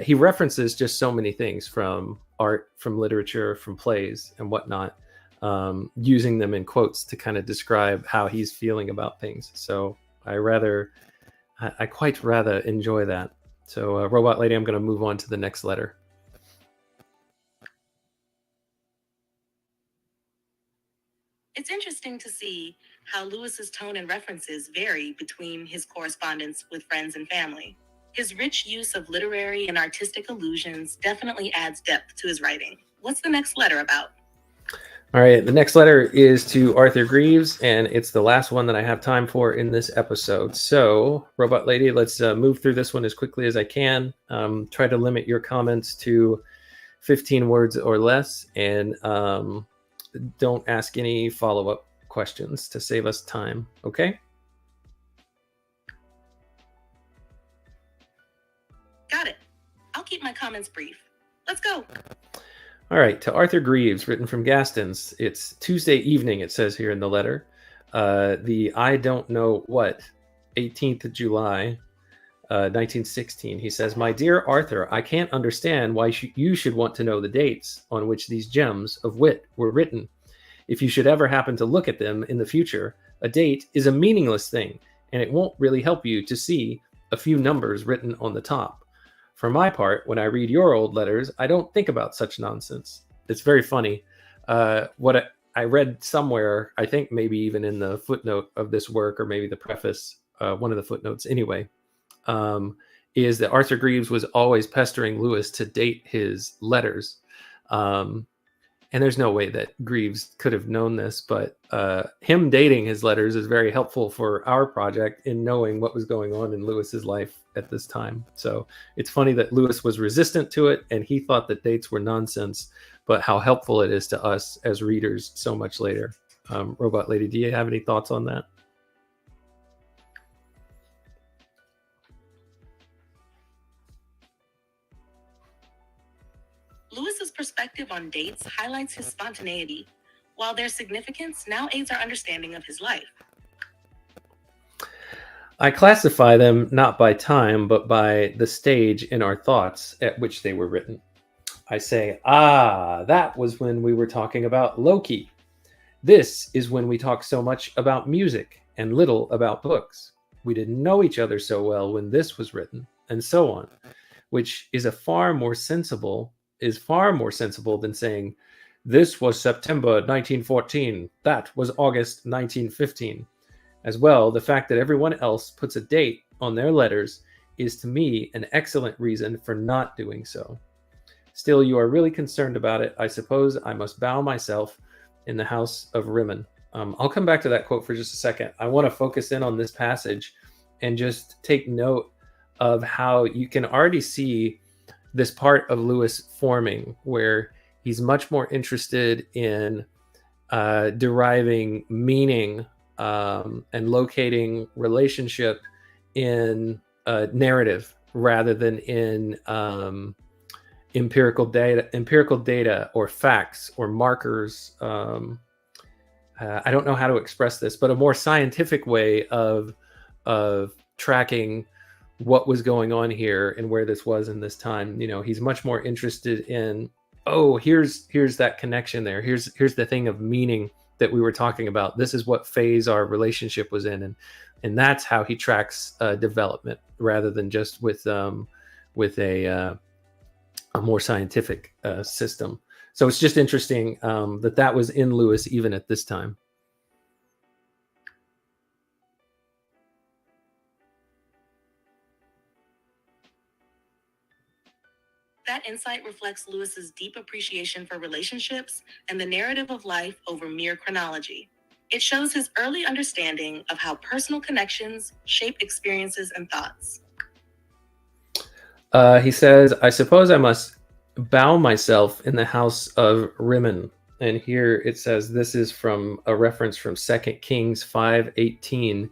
he references just so many things from art, from literature, from plays and whatnot, using them in quotes to kind of describe how he's feeling about things. So I quite rather enjoy that. So Robot Lady, I'm going to move on to the next letter. It's interesting to see how Lewis's tone and references vary between his correspondence with friends and family. His rich use of literary and artistic allusions definitely adds depth to his writing. What's the next letter about? All right, the next letter is to Arthur Greeves, and it's the last one that I have time for in this episode. So, Robot Lady, let's move through this one as quickly as I can. Try to limit your comments to 15 words or less, and don't ask any follow-up questions to save us time, okay? Got it. I'll keep my comments brief. Let's go. All right, to Arthur Greeves, written from Gaston's. It's Tuesday evening, it says here in the letter. The I don't know what, 18th of July, 1916. He says, "My dear Arthur, I can't understand why you should want to know the dates on which these gems of wit were written. If you should ever happen to look at them in the future, a date is a meaningless thing, and it won't really help you to see a few numbers written on the top. For my part, when I read your old letters, I don't think about such nonsense." It's very funny. What I read somewhere, I think maybe even in the footnote of this work, or maybe the preface, one of the footnotes anyway, is that Arthur Greeves was always pestering Lewis to date his letters. And there's no way that Greeves could have known this, but him dating his letters is very helpful for our project in knowing what was going on in Lewis's life at this time. So it's funny that Lewis was resistant to it and he thought that dates were nonsense, but how helpful it is to us as readers so much later. Robot Lady, do you have any thoughts on that? Lewis's perspective on dates highlights his spontaneity, while their significance now aids our understanding of his life. I classify them not by time, but by the stage in our thoughts at which they were written. I say, that was when we were talking about Loki. This is when we talk so much about music and little about books. We didn't know each other so well when this was written, and so on, which is far more sensible than saying, this was September 1914, that was August 1915. As well, the fact that everyone else puts a date on their letters is to me an excellent reason for not doing so. Still, you are really concerned about it. I suppose I must bow myself in the house of Rimmon. I'll come back to that quote for just a second. I want to focus in on this passage and just take note of how you can already see this part of Lewis forming, where he's much more interested in deriving meaning and locating relationship in narrative rather than in empirical data or facts or markers. I don't know how to express this, but a more scientific way of tracking what was going on here and where this was in this time. You know, he's much more interested in, here's that connection there. Here's the thing of meaning that we were talking about. This is what phase our relationship was in, and that's how he tracks development rather than just with a more scientific system. So it's just interesting that was in Lewis even at this time. That insight reflects Lewis's deep appreciation for relationships and the narrative of life over mere chronology. It shows his early understanding of how personal connections shape experiences and thoughts. He says, I suppose I must bow myself in the house of Rimmon. And here it says this is from a reference from 2 Kings 5:18.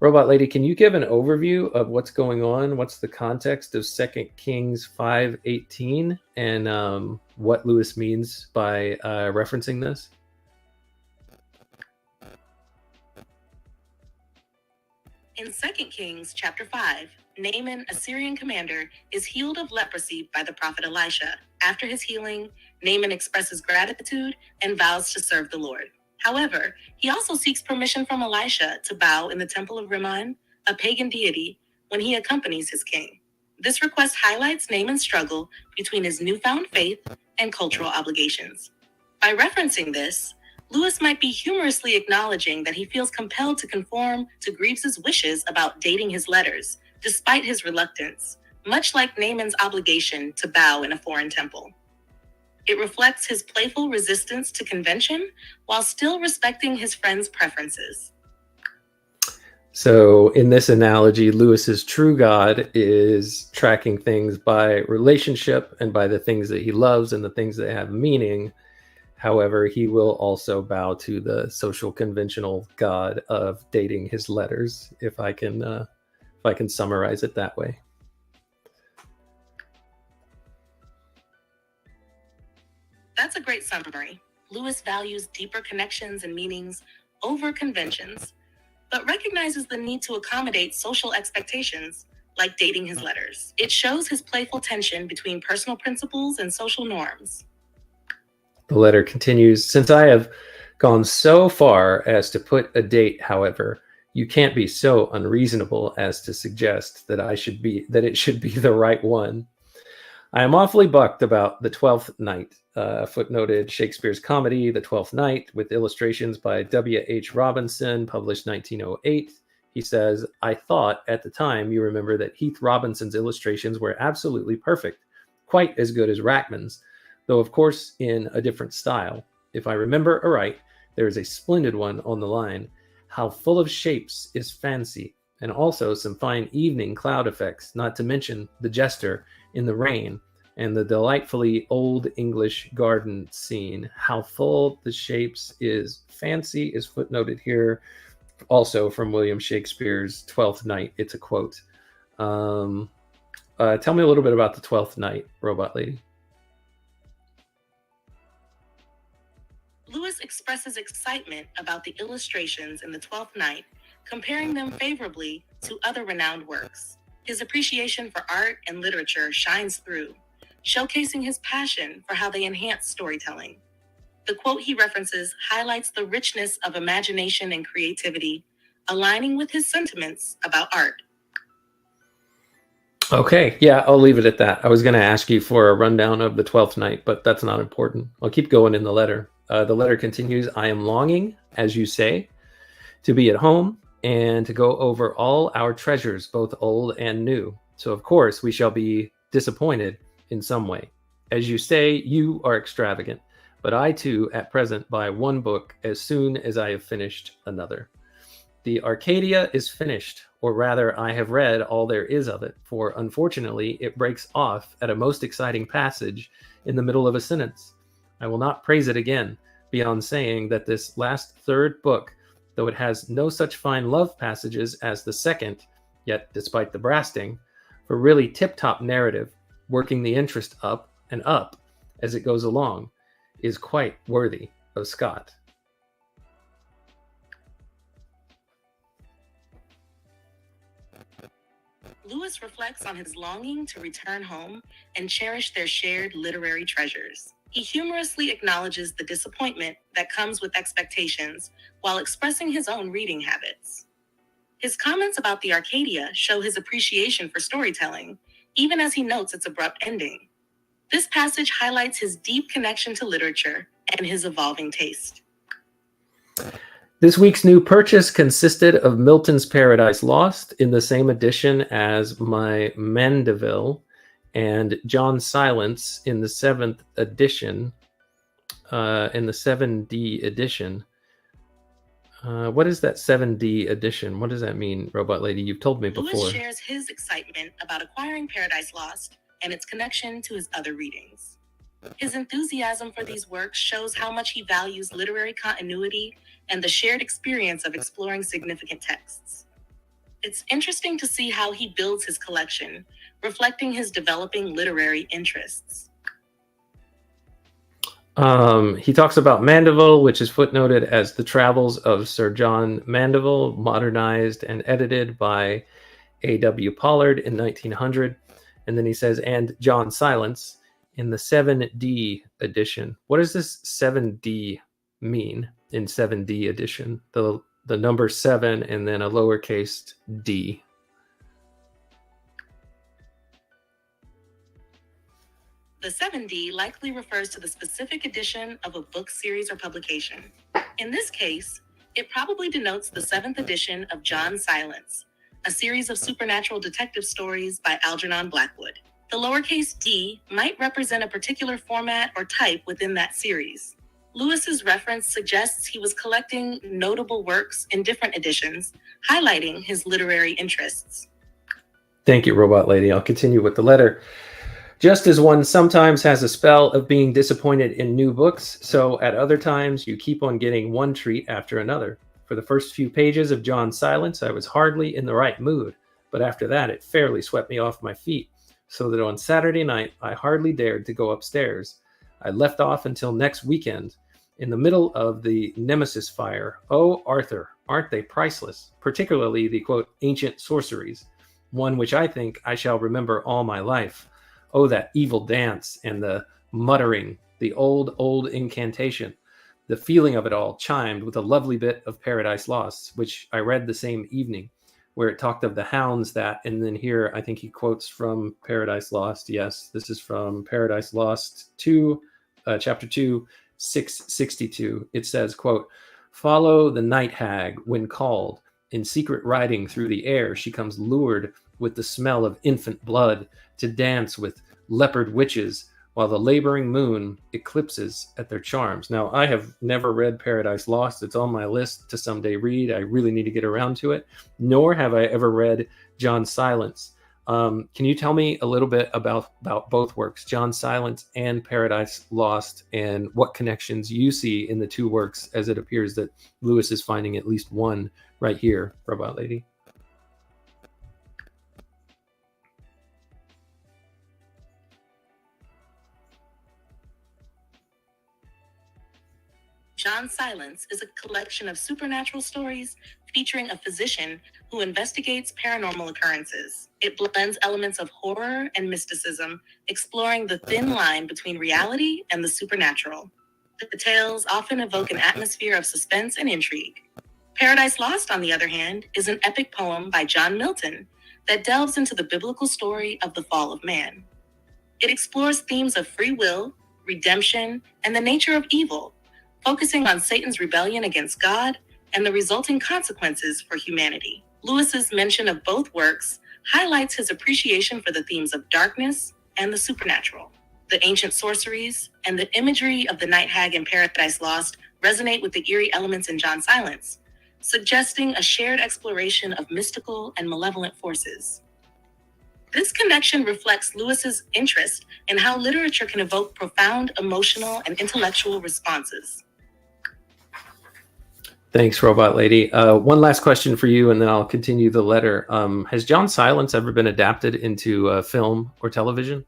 Robot Lady, can you give an overview of what's going on? What's the context of 2 Kings 5:18 and what Lewis means by referencing this? In 2 Kings chapter 5, Naaman, a Syrian commander, is healed of leprosy by the prophet Elisha. After his healing, Naaman expresses gratitude and vows to serve the Lord. However, he also seeks permission from Elisha to bow in the temple of Rimmon, a pagan deity, when he accompanies his king. This request highlights Naaman's struggle between his newfound faith and cultural obligations. By referencing this, Lewis might be humorously acknowledging that he feels compelled to conform to Greaves's wishes about dating his letters, despite his reluctance, much like Naaman's obligation to bow in a foreign temple. It reflects his playful resistance to convention while still respecting his friend's preferences. So in this analogy, Lewis's true God is tracking things by relationship and by the things that he loves and the things that have meaning. However, he will also bow to the social conventional God of dating his letters, if I can summarize it that way. That's a great summary. Lewis values deeper connections and meanings over conventions, but recognizes the need to accommodate social expectations, like dating his letters. It shows his playful tension between personal principles and social norms. The letter continues, since I have gone so far as to put a date, however, you can't be so unreasonable as to suggest that it should be the right one. I am awfully bucked about the 12th Night, footnoted Shakespeare's comedy, The Twelfth Night, with illustrations by W.H. Robinson, published 1908. He says, I thought at the time, you remember, that Heath Robinson's illustrations were absolutely perfect, quite as good as Rackman's, though of course in a different style. If I remember aright, there is a splendid one on the line, how full of shapes is fancy, and also some fine evening cloud effects, not to mention the jester in the rain and the delightfully old English garden scene. How full the shapes is fancy is footnoted here, also from William Shakespeare's Twelfth Night. It's a quote. Tell me a little bit about the Twelfth Night, Robot Lady. Lewis expresses excitement about the illustrations in the Twelfth Night, comparing them favorably to other renowned works. His appreciation for art and literature shines through, showcasing his passion for how they enhance storytelling. The quote he references highlights the richness of imagination and creativity, aligning with his sentiments about art. Okay, yeah, I'll leave it at that. I was going to ask you for a rundown of the 12th Night, but that's not important. I'll keep going in the letter. The letter continues, I am longing, as you say, to be at home and to go over all our treasures, both old and new. So, of course, we shall be disappointed in some way. As you say, you are extravagant, but I too, at present, buy one book as soon as I have finished another. The Arcadia is finished, or rather, I have read all there is of it, for unfortunately, it breaks off at a most exciting passage in the middle of a sentence. I will not praise it again, beyond saying that this last third book, though it has no such fine love passages as the second, yet despite the brasting, for really tip-top narrative, working the interest up and up as it goes along, is quite worthy of Scott. Lewis reflects on his longing to return home and cherish their shared literary treasures. He humorously acknowledges the disappointment that comes with expectations while expressing his own reading habits. His comments about the Arcadia show his appreciation for storytelling, even as he notes its abrupt ending. This passage highlights his deep connection to literature and his evolving taste. This week's new purchase consisted of Milton's Paradise Lost in the same edition as my Mandeville And John Silence in the 7th edition, in the 7D edition. What is that 7D edition? What does that mean, Robot Lady? You've told me before. Lewis shares his excitement about acquiring Paradise Lost and its connection to his other readings. His enthusiasm for these works shows how much he values literary continuity and the shared experience of exploring significant texts. It's interesting to see how he builds his collection, reflecting his developing literary interests. He talks about Mandeville, which is footnoted as The Travels of Sir John Mandeville, modernized and edited by A.W. Pollard in 1900. And then he says, and John Silence in the 7D edition. What does this 7D mean in 7D edition? The number 7 and then a lowercase d. The 7D likely refers to the specific edition of a book, series, or publication. In this case, it probably denotes the 7th edition of John Silence, a series of supernatural detective stories by Algernon Blackwood. The lowercase d might represent a particular format or type within that series. Lewis's reference suggests he was collecting notable works in different editions, highlighting his literary interests. Thank you, Robot Lady. I'll continue with the letter. Just as one sometimes has a spell of being disappointed in new books, so at other times you keep on getting one treat after another. For the first few pages of John Silence, I was hardly in the right mood, but after that it fairly swept me off my feet, so that on Saturday night I hardly dared to go upstairs. I left off until next weekend. In the middle of the Nemesis fire, oh, Arthur, aren't they priceless? Particularly the, quote, ancient sorceries, one which I think I shall remember all my life. Oh, that evil dance and the muttering, the old incantation. The feeling of it all chimed with a lovely bit of Paradise Lost, which I read the same evening, where it talked of the hounds that, and then here I think he quotes from Paradise Lost. Yes, this is from Paradise Lost 2, chapter 2, 662. It says, quote, follow the night hag when called. In secret riding through the air, she comes lured with the smell of infant blood to dance with leopard witches while the laboring moon eclipses at their charms. Now, I have never read Paradise Lost. It's on my list to someday read. I really need to get around to it. Nor have I ever read John Silence. Can you tell me a little bit about both works, John Silence and Paradise Lost, and what connections you see in the two works, as it appears that Lewis is finding at least one right here, Robot Lady? John Silence is a collection of supernatural stories featuring a physician who investigates paranormal occurrences. It blends elements of horror and mysticism, exploring the thin line between reality and the supernatural. The tales often evoke an atmosphere of suspense and intrigue. Paradise Lost, on the other hand, is an epic poem by John Milton that delves into the biblical story of the fall of man. It explores themes of free will, redemption, and the nature of evil, focusing on Satan's rebellion against God and the resulting consequences for humanity. Lewis's mention of both works highlights his appreciation for the themes of darkness and the supernatural. The ancient sorceries and the imagery of the night hag in Paradise Lost resonate with the eerie elements in John Silence, suggesting a shared exploration of mystical and malevolent forces. This connection reflects Lewis's interest in how literature can evoke profound emotional and intellectual responses. Thanks, Robot Lady. One last question for you, and then I'll continue the letter. Has John Silence ever been adapted into film or television?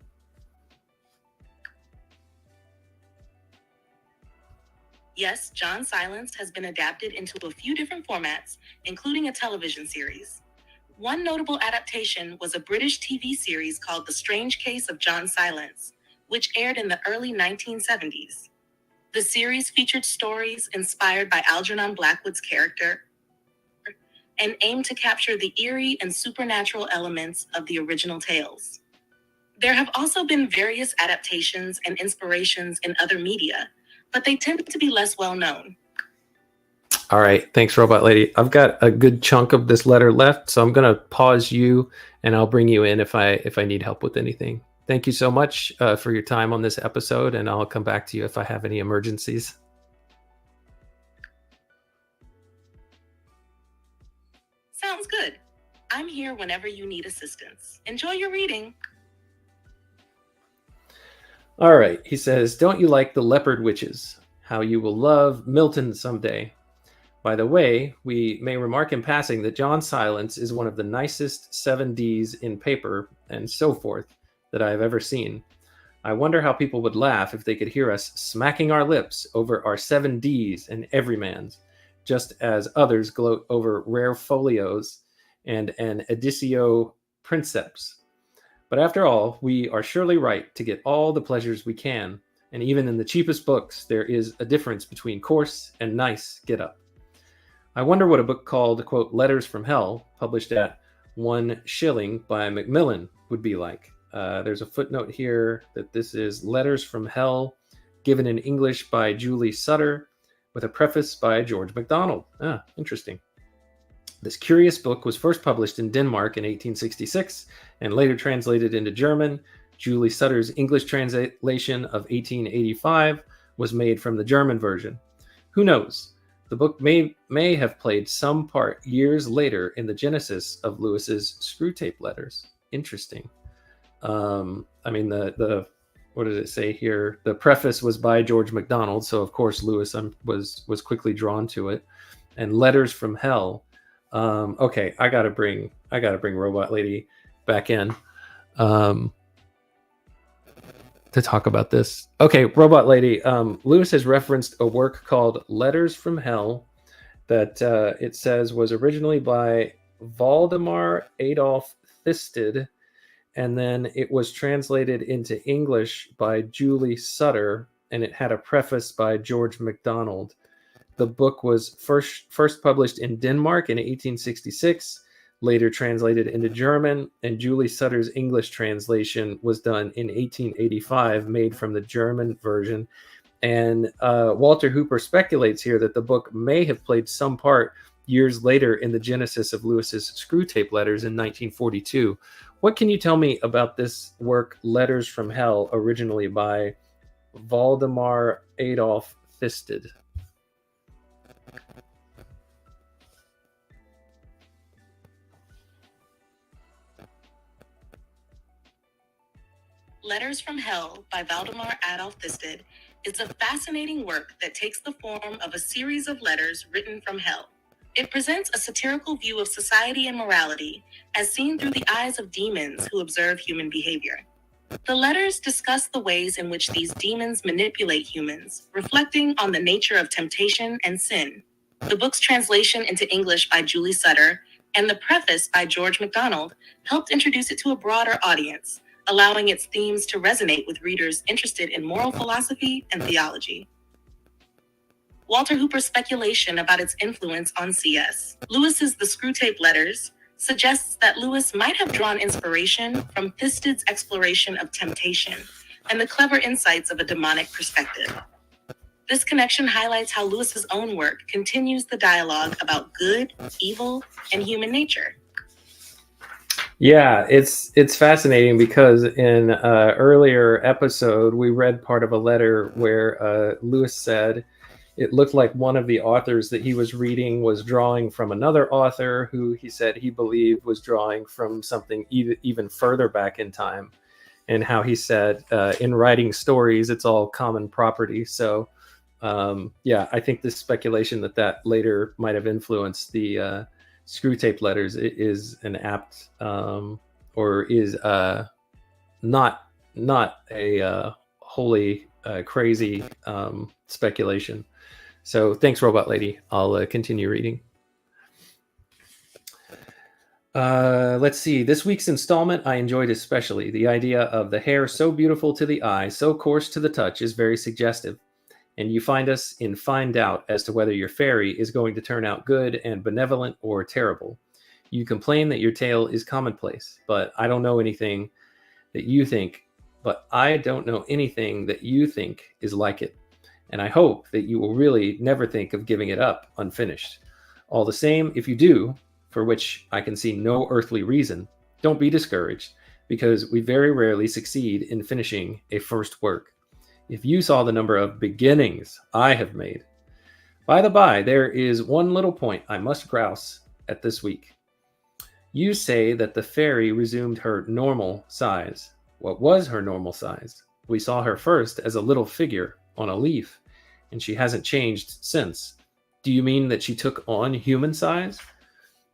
Yes, John Silence has been adapted into a few different formats, including a television series. One notable adaptation was a British TV series called The Strange Case of John Silence, which aired in the early 1970s. The series featured stories inspired by Algernon Blackwood's character and aimed to capture the eerie and supernatural elements of the original tales. There have also been various adaptations and inspirations in other media, but they tend to be less well known. All right. Thanks, Robot Lady. I've got a good chunk of this letter left, so I'm going to pause you and I'll bring you in if I need help with anything. Thank you so much for your time on this episode, and I'll come back to you if I have any emergencies. Sounds good. I'm here whenever you need assistance. Enjoy your reading. All right, he says, don't you like the leopard witches? How you will love Milton someday. By the way, we may remark in passing that John Silence is one of the nicest 7Ds in paper and so forth that I have ever seen. I wonder how people would laugh if they could hear us smacking our lips over our 7Ds and everymans, just as others gloat over rare folios and an editio princeps. But after all, we are surely right to get all the pleasures we can, and even in the cheapest books, there is a difference between coarse and nice get-up. I wonder what a book called, quote, Letters from Hell, published at 1 shilling by Macmillan, would be like. There's a footnote here that this is Letters from Hell, given in English by Julie Sutter, with a preface by George MacDonald. Ah, interesting. This curious book was first published in Denmark in 1866 and later translated into German. Julie Sutter's English translation of 1885 was made from the German version. Who knows? The book may have played some part years later in the genesis of Lewis's Screwtape Letters. Interesting. I mean, the what does it say here? The preface was by George MacDonald, so of course Lewis was quickly drawn to it. And Letters from Hell. Okay, I gotta bring Robot Lady back in to talk about this. Okay, Robot Lady. Lewis has referenced a work called Letters from Hell that it says was originally by Valdemar Adolf Thisted, and then it was translated into English by Julie Sutter, and it had a preface by George MacDonald. The book was first published in Denmark in 1866, later translated into German, and Julie Sutter's English translation was done in 1885, made from the German version. And Walter Hooper speculates here that the book may have played some part years later in the genesis of Lewis's Screwtape Letters in 1942. What can you tell me about this work, Letters from Hell, originally by Valdemar Adolf Thisted? Letters from Hell by Valdemar Adolf Thisted is a fascinating work that takes the form of a series of letters written from hell. It presents a satirical view of society and morality as seen through the eyes of demons who observe human behavior. The letters discuss the ways in which these demons manipulate humans, reflecting on the nature of temptation and sin. The book's translation into English by Julie Sutter and the preface by George MacDonald helped introduce it to a broader audience, allowing its themes to resonate with readers interested in moral philosophy and theology. Walter Hooper's speculation about its influence on C.S. Lewis's The Screwtape Letters suggests that Lewis might have drawn inspiration from Thisted's exploration of temptation and the clever insights of a demonic perspective. This connection highlights how Lewis's own work continues the dialogue about good, evil, and human nature. Yeah, it's fascinating because in an earlier episode, we read part of a letter where Lewis said it looked like one of the authors that he was reading was drawing from another author who he said he believed was drawing from something even further back in time, and how he said in writing stories, it's all common property. So yeah, I think this speculation that later might have influenced the Screwtape Letters is an apt or is not a wholly crazy speculation. So thanks, Robot Lady. I'll continue reading. Let's see. This week's installment I enjoyed especially. The idea of the hair so beautiful to the eye, so coarse to the touch is very suggestive. And you find us in fine doubt as to whether your fairy is going to turn out good and benevolent or terrible. You complain that your tale is commonplace, but I don't know anything that you think is like it. And I hope that you will really never think of giving it up unfinished. All the same, if you do, for which I can see no earthly reason, don't be discouraged. because we very rarely succeed in finishing a first work. If you saw the number of beginnings I have made. By the by, there is one little point I must grouse at this week. You say that the fairy resumed her normal size. What was her normal size? We saw her first as a little figure on a leaf, and she hasn't changed since. Do you mean that she took on human size?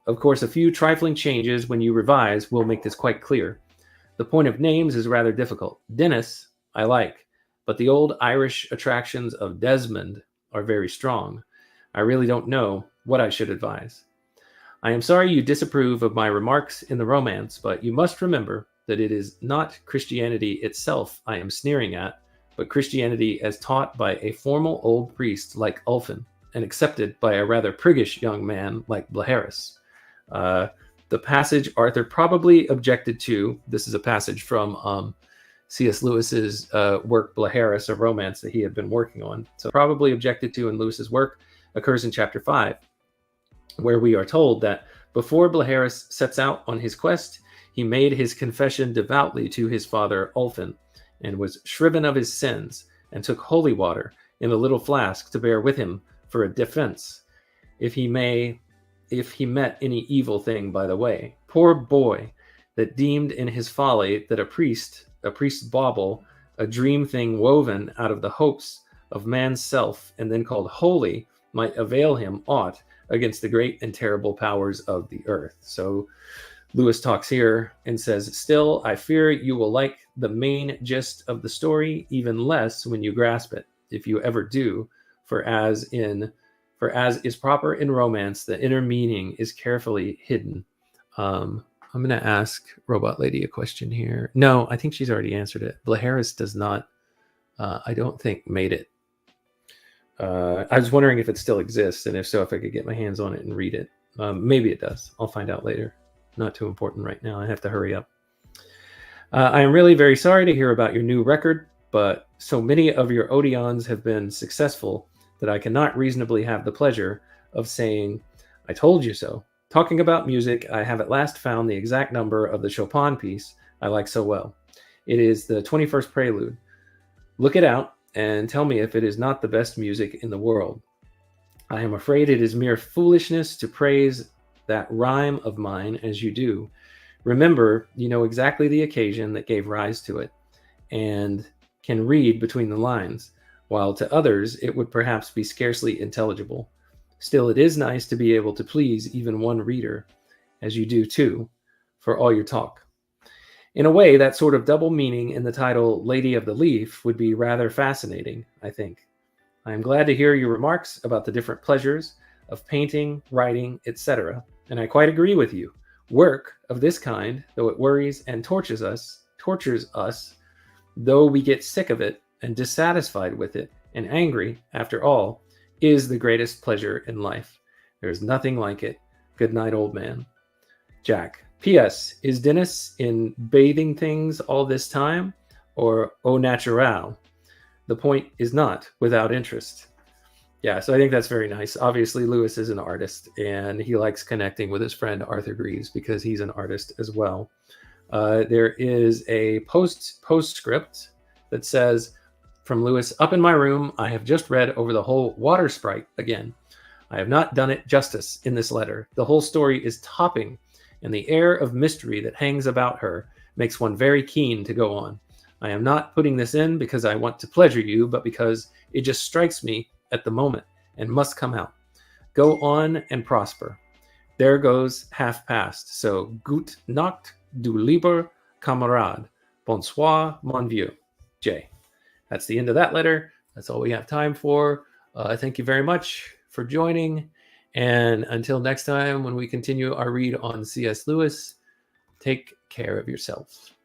Of course, a few trifling changes when you revise will make this quite clear. The point of names is rather difficult. Dennis, I like, but the old Irish attractions of Desmond are very strong. I really don't know what I should advise. I am sorry you disapprove of my remarks in the romance, but you must remember that it is not Christianity itself I am sneering at, but Christianity as taught by a formal old priest like Ulfin and accepted by a rather priggish young man like Blaharis. The passage Arthur probably objected to, this is a passage from C.S. Lewis's work Blaharis, a romance that he had been working on. So probably objected to in Lewis's work occurs in chapter 5, where we are told that before Blaharis sets out on his quest, he made his confession devoutly to his father Ulfin, and was shriven of his sins, and took holy water in a little flask to bear with him for a defense, if he met any evil thing by the way. Poor boy, that deemed in his folly that a priest's bauble, a dream thing woven out of the hopes of man's self, and then called holy, might avail him aught against the great and terrible powers of the earth. So Lewis talks here and says, still, I fear you will like the main gist of the story even less when you grasp it, if you ever do, for as is proper in romance, the inner meaning is carefully hidden. I'm going to ask Robot Lady a question here. No, I think she's already answered it. Blaharis does not, I don't think, made it. I was wondering if it still exists, and if so, if I could get my hands on it and read it. Maybe it does. I'll find out later. Not too important right now. I have to hurry up. I am really very sorry to hear about your new record, but so many of your Odeons have been successful that I cannot reasonably have the pleasure of saying, I told you so. Talking about music, I have at last found the exact number of the Chopin piece I like so well. It is the 21st Prelude. Look it out and tell me if it is not the best music in the world. I am afraid it is mere foolishness to praise that rhyme of mine as you do. Remember, you know exactly the occasion that gave rise to it, and can read between the lines, while to others it would perhaps be scarcely intelligible. Still, it is nice to be able to please even one reader, as you do too, for all your talk. In a way, that sort of double meaning in the title Lady of the Leaf would be rather fascinating, I think. I am glad to hear your remarks about the different pleasures of painting, writing, etc., and I quite agree with you. Work of this kind, though it worries and tortures us, though we get sick of it and dissatisfied with it and angry, after all, is the greatest pleasure in life. There is nothing like it. Good night, old man. Jack. P.S. Is Dennis in bathing things all this time, or au naturel? The point is not without interest. Yeah, so I think that's very nice. Obviously, Lewis is an artist, and he likes connecting with his friend Arthur Greeves because he's an artist as well. There is a postscript that says, from Lewis, up in my room, I have just read over the whole water sprite again. I have not done it justice in this letter. The whole story is topping, and the air of mystery that hangs about her makes one very keen to go on. I am not putting this in because I want to pleasure you, but because it just strikes me at the moment and must come out. Go on and prosper. There goes half past. So, gut Nacht, du lieber Kamerad. Bonsoir, mon vieux. J. That's the end of that letter. That's all we have time for. Thank you very much for joining. And until next time, when we continue our read on C.S. Lewis, take care of yourself.